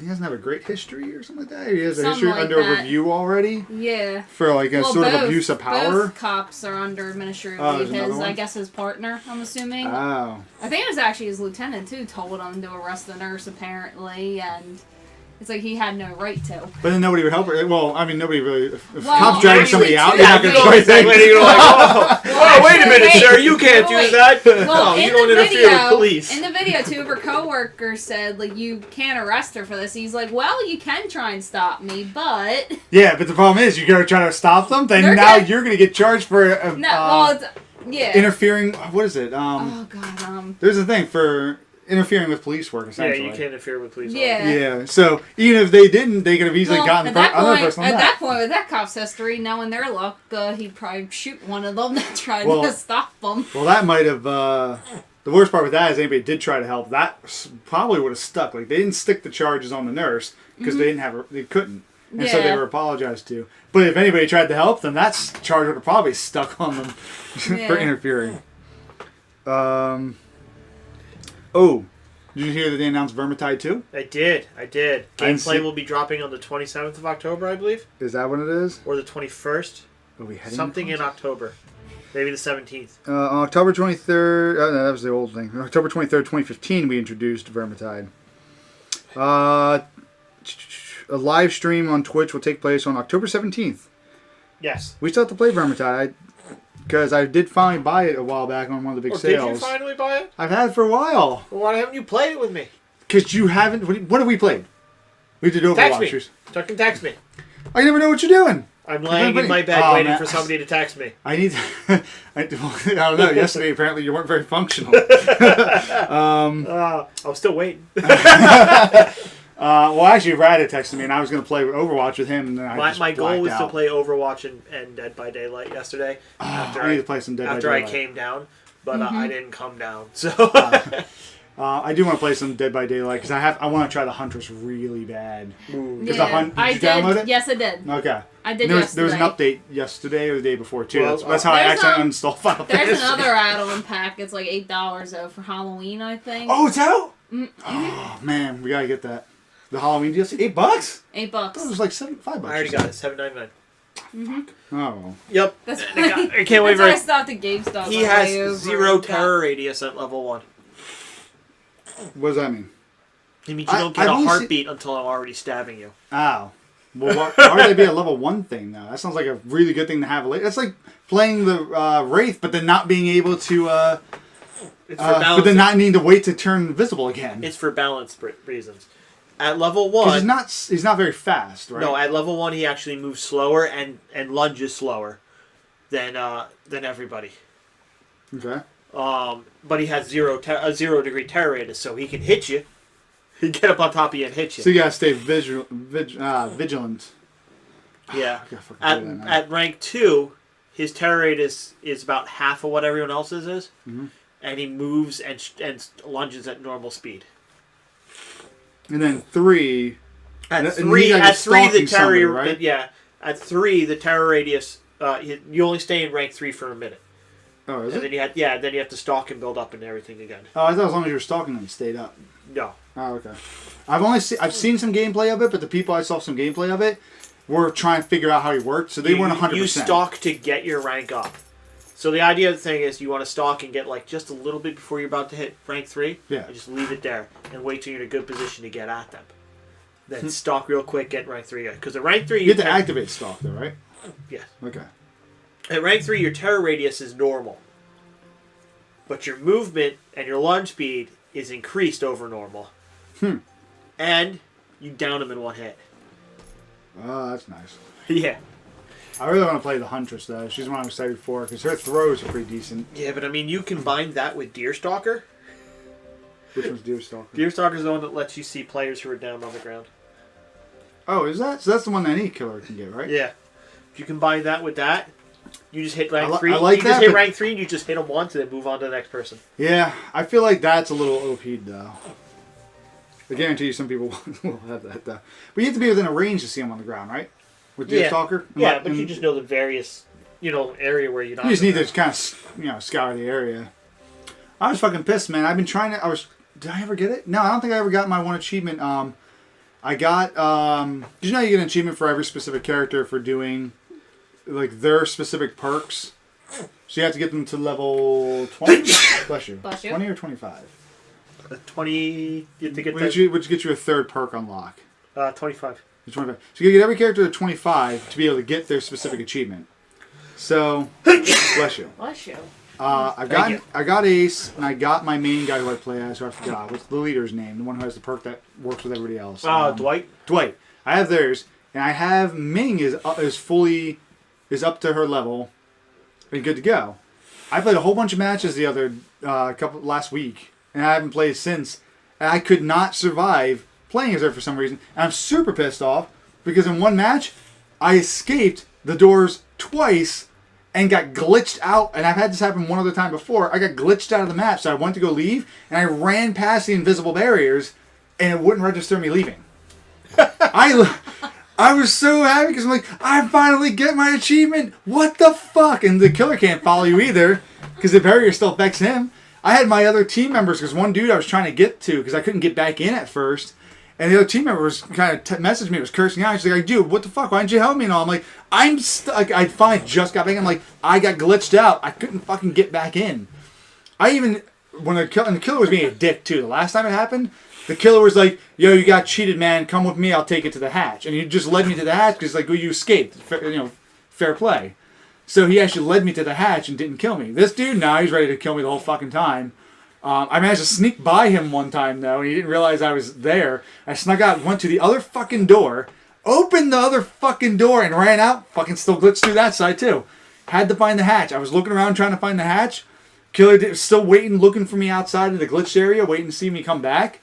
doesn't have a great history or something like that. He has a history under review already. Yeah. For like a sort of abuse of power. Both cops are under administrative review. I guess his partner, I'm assuming. Oh. I think it was actually his lieutenant too told him to arrest the nurse apparently, and it's like he had no right to. But then nobody would help her. Well, I mean, nobody really. If Well, cops dragging somebody out, you're Yeah, not going to do anything. you're like, oh, wait a minute, sir, you can't do Wait. that. Well, No, you in don't the interfere with video, police. in the video, two of her coworkers said like you can't arrest her for this. He's like, well, you can try and stop me, but Yeah, but the problem is, you're going to try to stop them. Then They're now good. you're going to get charged for yeah. interfering. What is it? Oh god. There's a thing for interfering with police work. Yeah, Essentially. you can't interfere with police. Yeah. Yeah. So even if they didn't, they could have easily gotten at the that other point, person. at that point, with that cop's history, knowing their luck, he'd probably shoot one of them that tried to stop them. Well, that might have. The worst part with that is anybody did try to help. That probably would have stuck. Like they didn't stick the charges on the nurse because they didn't have. They couldn't, and so they were apologized to. But if anybody tried to help them, that charge would have probably stuck on them for interfering. Oh, did you hear that they announced Vermintide 2? I did. Gameplay will be dropping on the 27th of October, I believe. Is that what it is? Or the 21st. Are we heading Something in October. Maybe the 17th. On October 23rd, no, that was the old thing. October 23rd, 2015, we introduced Vermintide. A live stream on Twitch will take place on October 17th. Yes. We still have to play Vermintide, because I did finally buy it a while back on one of the big sales. Did you finally buy it? I've had it for a while. Well, why haven't you played it with me? Because you haven't... What have we played? We did Overwatch. Text me. Fucking text me. I never know what you're doing. I'm laying in my bed waiting for somebody to text me. I need... I don't know. Yesterday, apparently, you weren't very functional. I'm still waiting. Well, actually, Brad had texted me, and I was going to play Overwatch with him, and then my goal was to play Overwatch and Dead by Daylight yesterday. I need to play some Dead by Daylight. After I came down, but I didn't come down. So I do want to play some Dead by Daylight because I want to try the Huntress really bad. Yeah, Did you download it? Yes, I did. Okay. I did There was yesterday. an update yesterday or the day before too. Well, that's how I there's accidentally uninstalled Final There's Fantasy. another add-on pack. It's like $8 though for Halloween, I think. Oh, it's out! Oh man, we gotta get that. The Halloween DLC, $8? $8. It was like $5. I already got it, $7.99. Oh. Yep. That's I can't wait that's for why I it. stopped at GameStop. He has 0 terror radius at level 1. What does that mean? It means you don't get a heartbeat until I'm already stabbing you. Ow. Well, why would that be a level 1 thing though? That sounds like a really good thing to have. That's like playing the Wraith, but then not being able to. It's for balance. But then not needing to wait to turn visible again. It's for balance reasons. At level 1... He's not very fast, right? No, at level 1 he actually moves slower and lunges slower than everybody. Okay. But he has 0 degree terror radius, so he can hit you. He can get up on top of you and hit you. So you gotta stay vigilant. Yeah. At rank 2, his terror radius is about half of what everyone else's is, and he moves and lunges at normal speed. And then 3. At 3, the terror right? At 3, the terror radius. You only stay in rank 3 for a minute. Oh, is it? Then you have to stalk and build up and everything again. Oh, I thought as long as you were stalking them, it stayed up. No. Oh, okay. I've seen some gameplay of it, but the people I saw some gameplay of it were trying to figure out how he worked, so they weren't 100%. You stalk to get your rank up. So the idea of the thing is you want to stalk and get like just a little bit before you're about to hit rank 3. Yeah. And just leave it there and wait till you're in a good position to get at them. Then stalk real quick, get rank 3. Because at rank 3... You have to activate stalk though, right? Yes. Okay. At rank 3, your terror radius is normal. but your movement and your launch speed is increased over normal. And you down them in one hit. Oh, that's nice. Yeah. I really want to play the Huntress, though. She's one I'm excited for, because her throws are pretty decent. Yeah, but I mean, you combine that with Deerstalker. Which one's Deerstalker? Deerstalker's the one that lets you see players who are down on the ground. Oh, is that? So that's the one that any killer can get, right? Yeah. If you combine that with that, you just hit rank 3. I like you that, just hit but- rank 3 and you just hit them once and then move on to the next person. Yeah, I feel like that's a little OP'd, though. I guarantee you some people will have that, though. But you have to be within a range to see them on the ground, right? With Deerstalker? Yeah, but you just know the various, area where you're not. You just need to kind of, scour the area. I was fucking pissed, man. I've been trying to. Did I ever get it? No, I don't think I ever got my one achievement. I got. Did you know you get an achievement for every specific character for doing, like, their specific perks? So you have to get them to level 20. Bless you. Bless you. 20 or 25. 20. You have to get Which gets you a third perk unlock. 25. 25. So you get every character to 25 to be able to get their specific achievement. So, bless you. Bless you. I got Ace, and I got my main guy who I play as, who I forgot. What's the leader's name? The one who has the perk that works with everybody else. Dwight. Dwight. I have theirs, and I have Ming is up to her level, and good to go. I played a whole bunch of matches the other last week, and I haven't played since. And I could not survive playing as her for some reason. And I'm super pissed off because in one match, I escaped the doors twice and got glitched out. And I've had this happen one other time before. I got glitched out of the match, so I went to go leave, and I ran past the invisible barriers, and it wouldn't register me leaving. I was so happy because I'm like, I finally get my achievement. What the fuck? And the killer can't follow you either because the barrier still affects him. I had my other team members because one dude I was trying to get to because I couldn't get back in at first. And the other team member was kind of messaged me, was cursing out. She's like, dude, what the fuck? Why didn't you help me? And all I'm like, I'm stuck. I finally just got back in. I'm like, I got glitched out. I couldn't fucking get back in. And the killer was being a dick too. The last time it happened, the killer was like, yo, you got cheated, man. Come with me. I'll take it to the hatch. And he just led me to the hatch because like, well, you escaped. Fair play. So he actually led me to the hatch and didn't kill me. This dude, now he's ready to kill me the whole fucking time. I managed to sneak by him one time, though, and he didn't realize I was there. I snuck out, went to the other fucking door, opened the other fucking door, and ran out. Fucking still glitched through that side, too. Had to find the hatch. I was looking around trying to find the hatch. Killer was still waiting, looking for me outside of the glitched area, waiting to see me come back.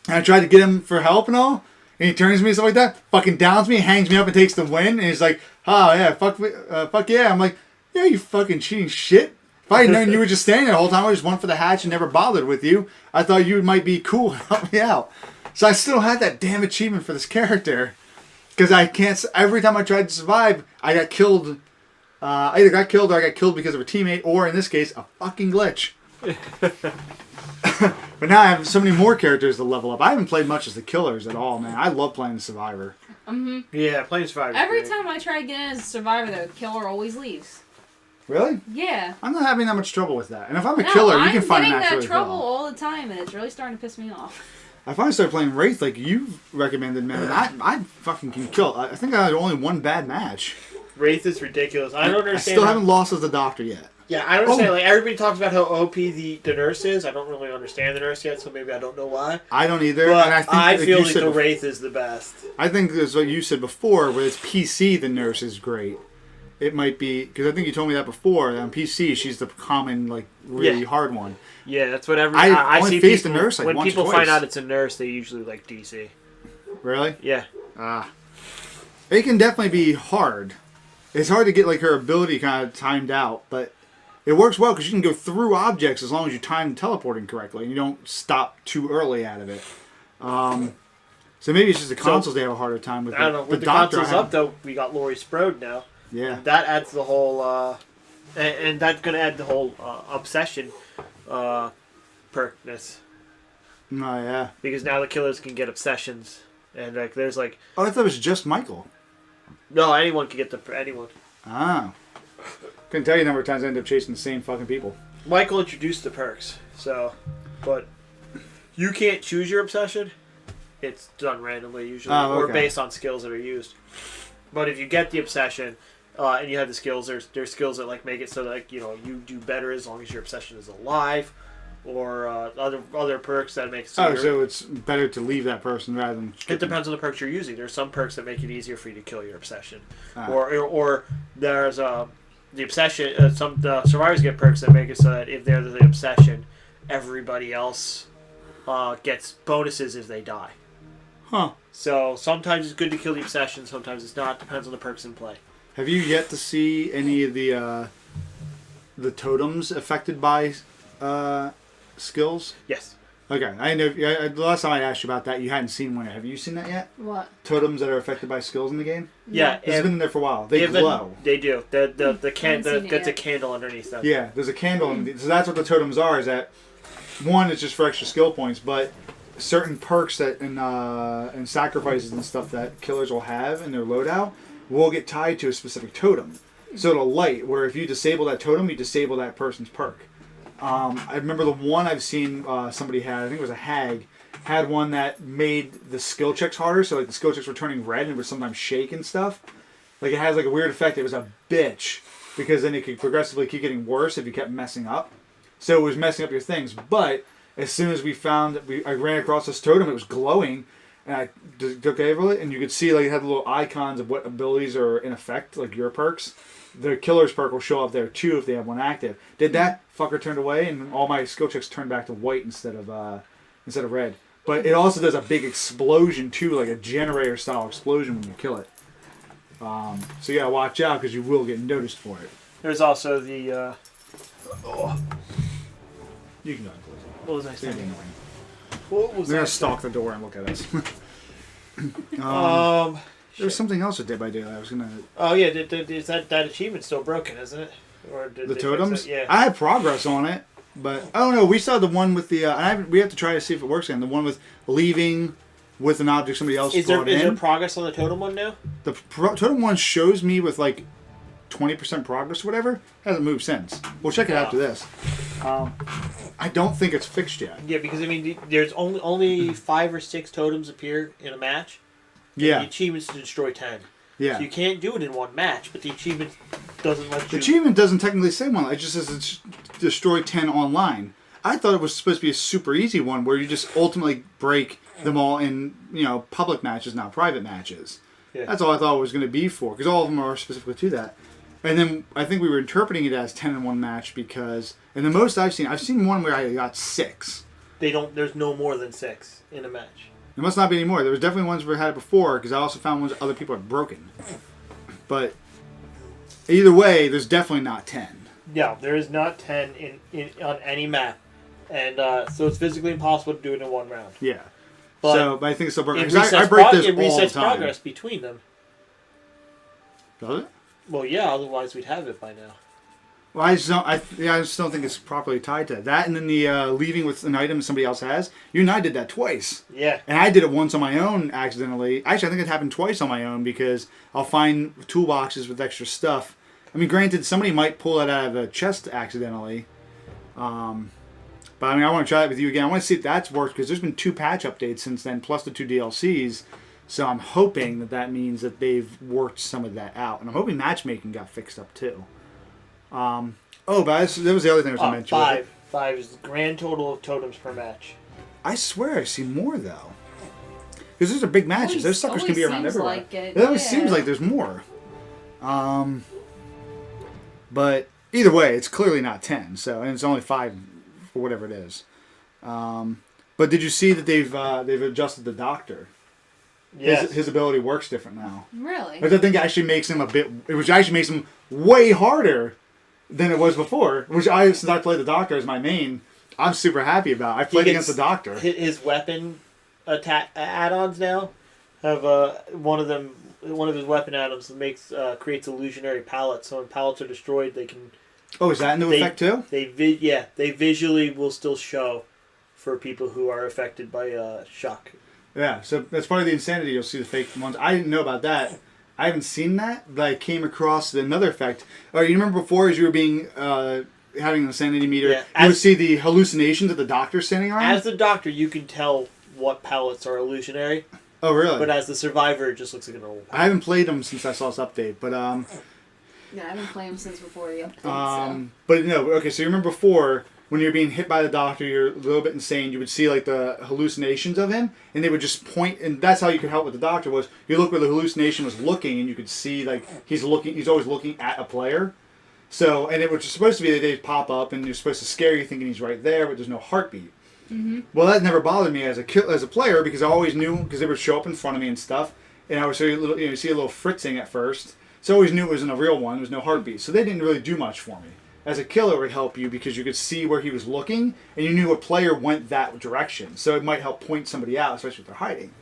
And I tried to get him for help and all. And he turns to me and stuff like that, fucking downs me, hangs me up, and takes the win. And he's like, oh, yeah, fuck yeah. I'm like, yeah, you fucking cheating shit. If I had known you were just standing there the whole time, I just went for the hatch and never bothered with you. I thought you might be cool and help me out. So I still had that damn achievement for this character. Because I can't... Every time I tried to survive, I got killed. I either got killed or I got killed because of a teammate, or in this case, a fucking glitch. But now I have so many more characters to level up. I haven't played much as the killers at all, man. I love playing the Survivor. Mm-hmm. Yeah, playing Survivor. Every time I try to get in as a Survivor, the killer always leaves. Really? Yeah. I'm not having that much trouble with that. And if I'm a killer, you can find a match really well. I'm getting that trouble all the time, and it's really starting to piss me off. I finally started playing Wraith like you recommended, man. I fucking can kill. I think I had only one bad match. Wraith is ridiculous. I don't understand. I still haven't lost as the Doctor yet. Yeah, I don't understand. Like, everybody talks about how OP the nurse is. I don't really understand the nurse yet, so maybe I don't know why. I don't either. But and I feel like the Wraith is the best. I think that's what you said before, where it's PC, the nurse is great. It might be, because I think you told me that before. On PC, she's the common, like, really hard one. Yeah, that's what I only see faced people, a nurse like when once people or find twice. out it's a nurse, they usually like DC. Really? Yeah. It can definitely be hard. It's hard to get like her ability kind of timed out, but it works well because you can go through objects as long as you time teleporting correctly and you don't stop too early out of it. So maybe it's just the consoles they have a harder time with. I don't know. With the consoles up, though, we got Laurie Strode now. Yeah. And that adds the whole, and that's going to add the whole obsession perkness. Oh, yeah. Because now the killers can get obsessions. And like, there's like... Oh, I thought it was just Michael. No, anyone can get anyone. Ah. Couldn't tell you the number of times I ended up chasing the same fucking people. Michael introduced the perks, so... But you can't choose your obsession. It's done randomly, usually. Oh, okay. Or based on skills that are used. But if you get the obsession, and you have the skills. There's skills that like make it so that like, you do better as long as your obsession is alive, or other perks that make it so. So it's better to leave that person rather than. It depends on the perks you're using. There's some perks that make it easier for you to kill your obsession, or there's the obsession. Some survivors get perks that make it so that if they're the obsession, everybody else gets bonuses if they die. Huh. So sometimes it's good to kill the obsession, sometimes it's not. Depends on the perks in play. Have you yet to see any of the totems affected by skills? Yes. Okay. I know. The last time I asked you about that, you hadn't seen one. Have you seen that yet? What? Totems that are affected by skills in the game? Yeah. It's been there for a while. They glow. They do. That's a candle underneath them. Yeah, there's a candle. So that's what the totems are, is that one, it's just for extra skill points, but certain perks that and sacrifices and stuff that killers will have in their loadout will get tied to a specific totem. So it'll light, where if you disable that totem, you disable that person's perk. I remember the one I've seen somebody had, I think it was a hag, had one that made the skill checks harder, so like the skill checks were turning red and it would sometimes shake and stuff. Like it has like a weird effect. It was a bitch, because then it could progressively keep getting worse if you kept messing up. So it was messing up your things, but as soon as I ran across this totem, it was glowing, and I took over it, and you could see like it had little icons of what abilities are in effect, like your perks. The killer's perk will show up there too if they have one active. Did that, fucker turned away, and all my skill checks turned back to white instead of red. But it also does a big explosion too, like a generator style explosion when you kill it. So you gotta watch out because you will get noticed for it. There's also the. You can go. What was I saying? What was They're gonna stalk the door and look at us. There was something else with Dead by Daylight. I was gonna. Oh yeah, is that achievement still broken? Isn't it? Or did the totems? Yeah. I had progress on it, but I don't know. We saw the one with the. We have to try to see if it works again. The one with leaving with an object somebody else brought in. Is there progress on the totem one now? The totem one shows me with like 20% progress or whatever. Hasn't moved since. We'll check it after this. I don't think it's fixed yet. Yeah, because I mean, there's only 5 or 6 totems appear in a match. Yeah. The achievement's to destroy 10. Yeah. So you can't do it in one match, but the achievement doesn't let you. The achievement doesn't technically say one. It just says it's destroy 10 online. I thought it was supposed to be a super easy one where you just ultimately break them all in, public matches, not private matches. Yeah. That's all I thought it was going to be for, because all of them are specifically to that. And then I think we were interpreting it as 10 in one match because, and the most I've seen one where I got 6. There's no more than 6 in a match. There must not be any more. There was definitely ones where I had it before, because I also found ones that other people had broken. But either way, there's definitely not 10. Yeah, there is not 10 on any map. And so it's physically impossible to do it in one round. Yeah. But I think it's still broken. I break this all the time. Progress between them. Does it? Well, yeah, otherwise we'd have it by now. Well, I just don't think it's properly tied to that. And then the leaving with an item somebody else has. You and I did that twice. Yeah. And I did it once on my own accidentally. Actually, I think it happened twice on my own because I'll find toolboxes with extra stuff. I mean, granted, somebody might pull it out of a chest accidentally. But I mean, I want to try it with you again. I want to see if that's worked because there's been 2 patch updates since then, plus the 2 DLCs. So I'm hoping that means that they've worked some of that out. And I'm hoping matchmaking got fixed up too. But that was the other thing I was going to mention. 5 is the grand total of totems per match. I swear I see more though. Because those are big matches. Those suckers can be around everywhere. Like it always seems like there's more. But either way, it's clearly not 10. So, and it's only 5 for whatever it is. But did you see that they've adjusted the Doctor? Yes. His ability works different now. Really? Which I think actually makes him which actually makes him way harder than it was before. Since I played the Doctor as my main, I'm super happy about. I played against the Doctor. His weapon add-ons now have one of his weapon add-ons creates illusionary pallets. So when pallets are destroyed, they can. Oh, is that a new effect too? They visually will still show for people who are affected by shock. Yeah, so that's part of the insanity. You'll see the fake ones. I didn't know about that. I haven't seen that, but I came across another effect. You remember before, as you were being having an insanity meter, you would see the hallucinations of the Doctor standing around? As the Doctor, you can tell what pallets are illusionary. Oh, really? But as the Survivor, it just looks like an old. I haven't played them since I saw this update, but Yeah, I've been playing since before the update. But no, okay, so you remember before, when you're being hit by the doctor, you're a little bit insane, you would see like the hallucinations of him, and they would just point, and that's how you could help with the doctor, was you look where the hallucination was looking, and you could see like he's always looking at a player. So, and it was supposed to be that they'd pop up, and you're supposed to scare you thinking he's right there, but there's no heartbeat. Mm-hmm. Well, that never bothered me as a player, because I always knew, because they would show up in front of me and stuff, and I would see a little, you see a little fritzing at first. So I always knew it wasn't a real one. There was no heartbeat. So they didn't really do much for me. As a killer, it would help you because you could see where he was looking, and you knew a player went that direction. So it might help point somebody out, especially if they're hiding.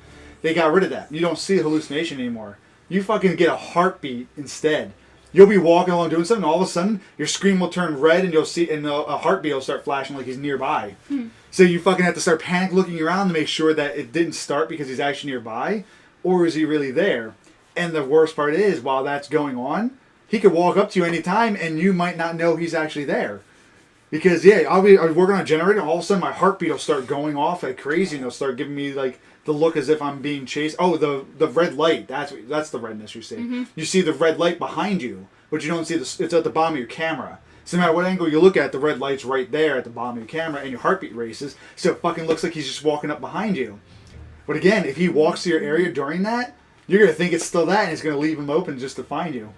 They got rid of that. You don't see a hallucination anymore. You fucking get a heartbeat instead. You'll be walking along doing something, and all of a sudden, your screen will turn red, and you'll see, and a heartbeat will start flashing like he's nearby. So you fucking have to start panic looking around to make sure that it didn't start because he's actually nearby, or is he really there? And the worst part is, while that's going on, he could walk up to you anytime, and you might not know he's actually there. Because, yeah, I'll be working on a generator, and all of a sudden my heartbeat will start going off like crazy, and it'll start giving me, like, the look as if I'm being chased. Oh, the red light. That's the redness you see. Mm-hmm. You see the red light behind you, but you don't see it's at the bottom of your camera. So no matter what angle you look at, the red light's right there at the bottom of your camera, and your heartbeat races, so it fucking looks like he's just walking up behind you. But again, if he walks to your area during that, you're going to think it's still that, and it's going to leave him open just to find you.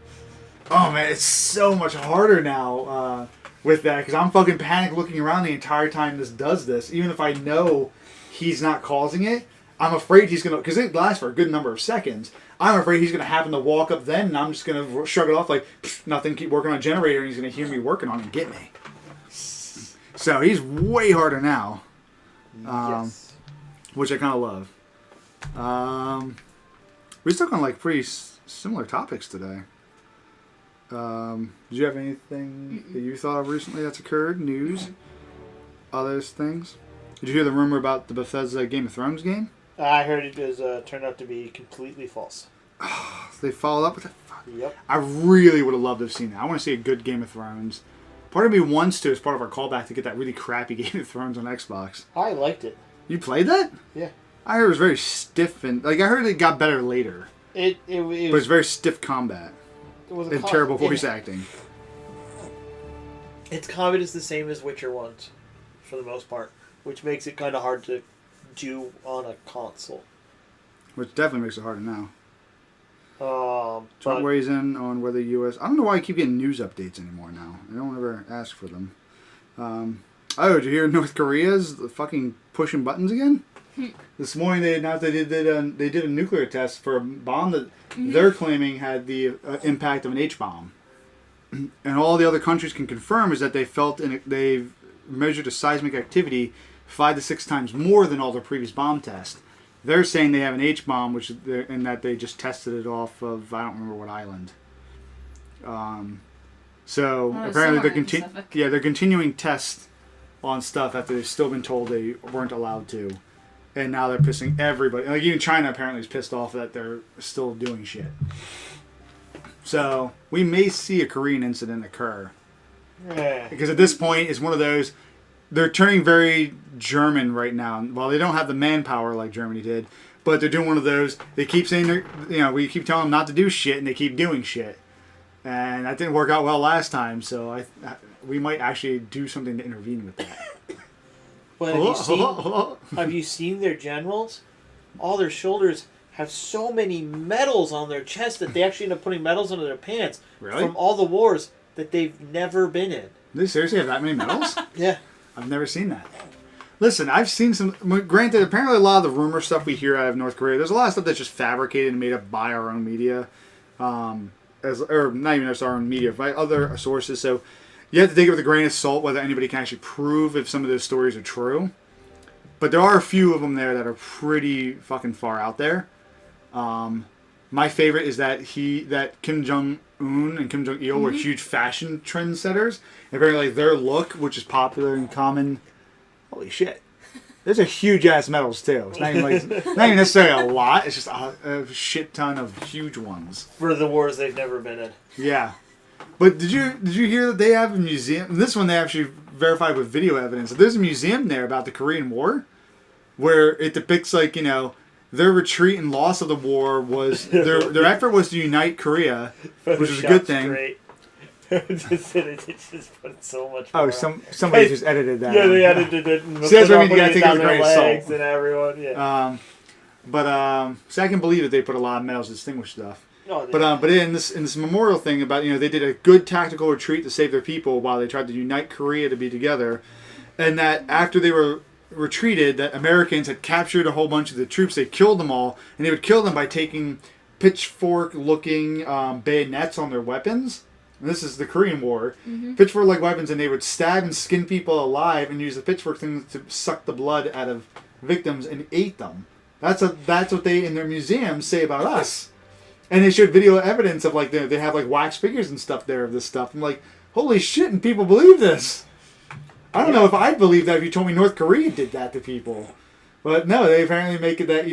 Oh, man, it's so much harder now with that, because I'm fucking panic looking around the entire time this does this. Even if I know he's not causing it, I'm afraid he's going to, because it lasts for a good number of seconds, I'm afraid he's going to happen to walk up then, and I'm just going to shrug it off like, nothing, keep working on a generator, and he's going to hear me working on it and get me. So he's way harder now. Yes. Which I kind of love. We're stuck on like pretty similar topics today. Did you have anything that you thought of recently that's occurred? News? Other things? Did you hear the rumor about the Bethesda Game of Thrones game? I heard it was turned out to be completely false. They followed up with that? Yep. I really would have loved to have seen that. I want to see a good Game of Thrones. Part of me wants to, as part of our callback, to get that really crappy Game of Thrones on Xbox. I liked it. You played that? Yeah. I heard it was very stiff, and I heard it got better later. But it's very stiff combat. And terrible voice acting. Its combat is the same as Witcher 1's, for the most part, which makes it kind of hard to do on a console. Which definitely makes it harder now. Trump weighs in on whether U.S. I don't know why I keep getting news updates anymore now. I don't ever ask for them. Did you hear North Korea's fucking pushing buttons again? This morning they announced they did a nuclear test for a bomb that they're claiming had the impact of an H-bomb. And all the other countries can confirm is that they've measured a seismic activity 5 to 6 times more than all their previous bomb tests. They're saying they have an H-bomb, and that they just tested it off of, I don't remember what island. Apparently they're continuing tests on stuff after they've still been told they weren't allowed to. And now they're pissing everybody. Like, even China apparently is pissed off that they're still doing shit. So, we may see a Korean incident occur. Yeah. Because at this point, it's one of those... They're turning very German right now. Well, they don't have the manpower like Germany did. But they're doing one of those... They keep saying... we keep telling them not to do shit, and they keep doing shit. And that didn't work out well last time. So, we might actually do something to intervene with that. But have you seen their generals? All their shoulders have so many medals on their chest that they actually end up putting medals under their pants from all the wars that they've never been in. Do they seriously have that many medals? Yeah. I've never seen that. Listen, I've seen some... Granted, apparently a lot of the rumor stuff we hear out of North Korea, there's a lot of stuff that's just fabricated and made up by our own media. Or not even just our own media, by other sources. So... You have to take it with a grain of salt whether anybody can actually prove if some of those stories are true. But there are a few of them there that are pretty fucking far out there. My favorite is that Kim Jong-un and Kim Jong-il were huge fashion trendsetters. And apparently their look, which is popular and common... Holy shit. There's a huge-ass medals, too. It's not even necessarily a lot. It's just a shit ton of huge ones. For the wars they've never been in. Yeah. But did you hear that they have a museum? This one they actually verified with video evidence. There's a museum there about the Korean War, where it depicts their retreat and loss of the war was their effort was to unite Korea, which was a good thing. Great. It just put so much. Oh, more somebody just edited that. Yeah, they edited it. And See, that's what I mean. You gotta take it down with a their grain of legs salt. and everyone. Yeah. So I can believe that they put a lot of medals to distinguish stuff. Oh, But in this memorial thing about they did a good tactical retreat to save their people while they tried to unite Korea to be together, and that after they were retreated, that Americans had captured a whole bunch of the troops. They killed them all, and they would kill them by taking pitchfork-looking bayonets on their weapons. And this is the Korean War. Mm-hmm. Pitchfork-like weapons, and they would stab and skin people alive and use the pitchfork thing to suck the blood out of victims and ate them. That's what they in their museums say about us. And they showed video evidence of they have wax figures and stuff there of this stuff. I'm like, holy shit! And people believe this. I don't know if I'd believe that if you told me North Korea did that to people, but no, they apparently make it that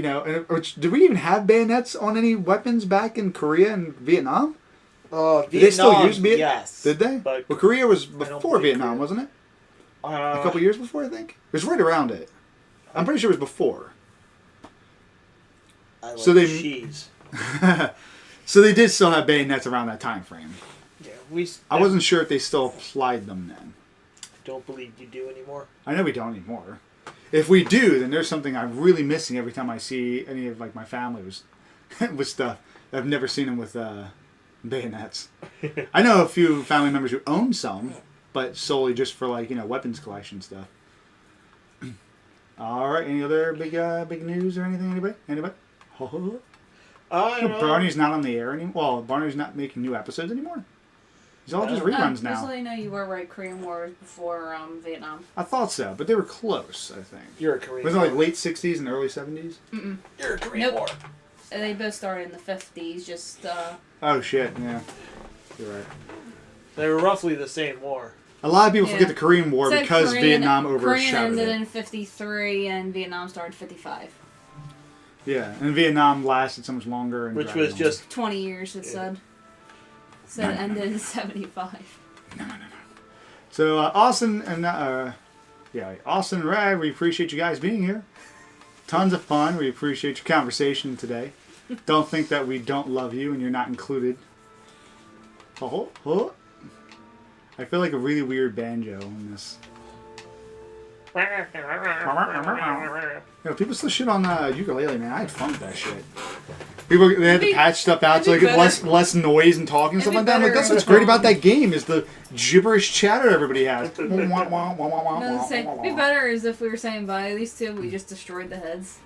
did we even have bayonets on any weapons back in Korea and Vietnam? Vietnam, Did they still use bayonets? Yes. Did they? But well, Korea was before Vietnam, wasn't it? A couple years before, I think. It was right around it. I'm pretty sure it was before. I like So they- cheese. So they did still have bayonets around that time frame. Yeah, I wasn't sure if they still applied them then. Don't believe you do anymore. I know we don't anymore. If we do, then there's something I'm really missing every time I see any of my family with stuff. I've never seen them with bayonets. I know a few family members who own some, but solely just for weapons collection stuff. All right, any other big news or anything? Anybody? Barney's not on the air anymore. Well, Barney's not making new episodes anymore. He's all just reruns now. Just so you know, you were right. Korean War was before Vietnam. I thought so, but they were close. I think. You're a Korean. Was it late '60s and early '70s? Mm-mm. You're a Korean War. They both started in the 50s. Just. Oh shit! Yeah, you're right. They were roughly the same war. A lot of people forget the Korean War So because Vietnam Korean overshadowed ended it. in 53 and Vietnam started 55. Yeah, and Vietnam lasted so much longer. And Which dragged was on. just 20 years, it said. Said it ended in 75. No. So Austin and Austin and Rad, we appreciate you guys being here. Tons of fun. We appreciate your conversation today. Don't think that we don't love you and you're not included. I feel like a really weird banjo in this. People still shit on ukulele, man. I had fun with that shit. People they had to patch stuff out so less noise and talking and stuff like that. I'm like, that's what's great about that game is the gibberish chatter everybody has. It'd be better as if we were saying bye. These two, we just destroyed the heads.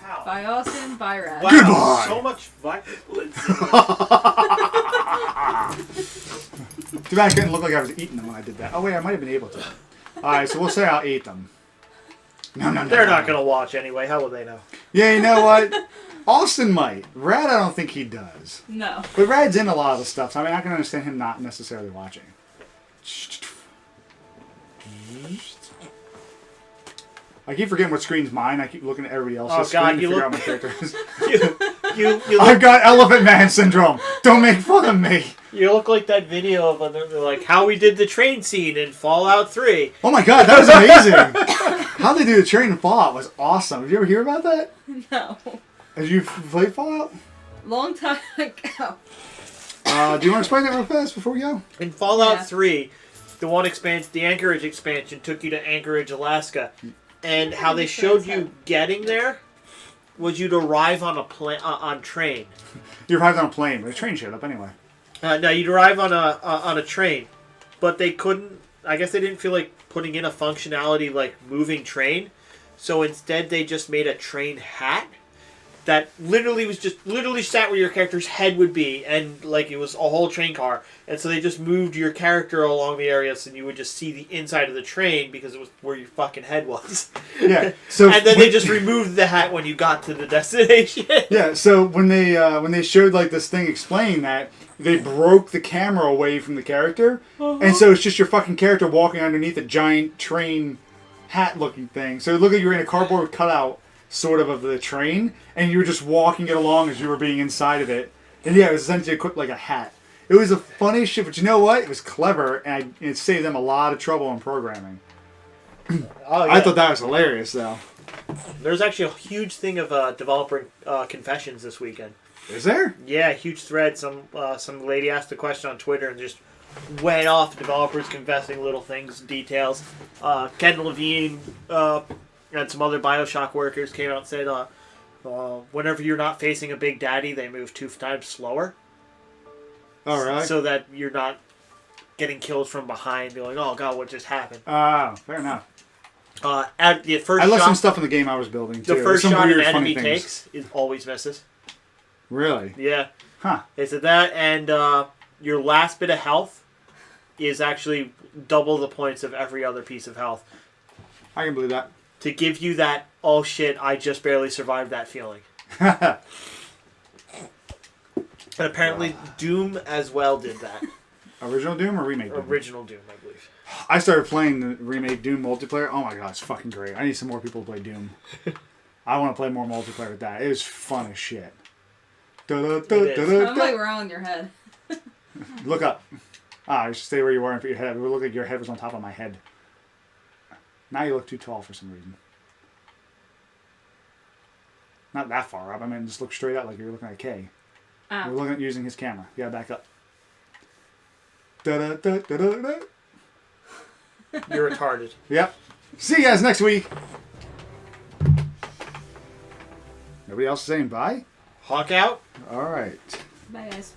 wow. Bye, Austin. Bye, Rad. Wow, Goodbye. so much violence. Too bad I couldn't look like I was eating them when I did that. Oh wait, I might have been able to. Alright, so we'll say I ate them. No. They're not going to watch anyway. How will they know? Yeah, you know what? Austin might. Rad, I don't think he does. No. But Rad's in a lot of the stuff, so I mean, I can understand him not necessarily watching. I keep forgetting what screen's mine. I keep looking at everybody else's screen to figure out my characters. I've got Elephant Man syndrome. Don't make fun of me. You look like that video of like how we did the train scene in Fallout 3. Oh my god, that was amazing. How they do the train in Fallout was awesome. Did you ever hear about that? No. Have you played Fallout? Long time ago. Do you want to explain that real fast before we go? In Fallout 3, the Anchorage expansion took you to Anchorage, Alaska, and how they showed you getting there was you'd arrive on a train. You arrived on a plane, but a train showed up anyway. No, you'd arrive on a train, but they couldn't. I guess they didn't feel like putting in a functionality like moving train, so instead they just made a train hat that literally sat where your character's head would be, and like it was a whole train car. And so they just moved your character along the area, so you would just see the inside of the train because it was where your fucking head was. Yeah. So and then they just removed the hat when you got to the destination. Yeah. So when they showed like this thing explaining that, they broke the camera away from the character, and so it's just your fucking character walking underneath a giant train hat-looking thing. So it looked like you were in a cardboard cutout sort of the train, and you were just walking it along as you were being inside of it. And yeah, it was essentially equipped like a hat. It was the funniest shit, but you know what? It was clever, and it saved them a lot of trouble in programming. Oh, yeah. I thought that was hilarious, though. There's actually a huge thing of developer confessions this weekend. Is there? Yeah, huge thread. Some lady asked a question on Twitter and just went off. Developers confessing little things, details. Ken Levine and some other Bioshock workers came out and said, whenever you're not facing a big daddy, they move 2 times slower. Oh, really? So that you're not getting killed from behind, going, "Oh God, what just happened?" Oh, fair enough. At the first I left shot, some stuff in the game I was building too. the first Some shot an weird, enemy funny things. takes is always misses. Really? Yeah. Huh. They said that, and your last bit of health is actually double the points of every other piece of health. I can believe that. To give you that, oh shit, I just barely survived that feeling. And apparently Doom as well did that. Original Doom or remake Doom? Original Doom, I believe. I started playing the remake Doom multiplayer. Oh my god, it's fucking great. I need some more people to play Doom. I want to play more multiplayer with that. It was fun as shit. Sounds like we're on your head. Look up. You should stay where you are and put your head up. It would look like your head was on top of my head. Now you look too tall for some reason. Not that far up. I mean, just look straight up like you're looking at K. Oh. You're looking at using his camera. You gotta back up. Da-da-da-da-da-da. You're retarded. Yep. See you guys next week. Nobody else saying bye? Hawk out. All right. Bye, guys.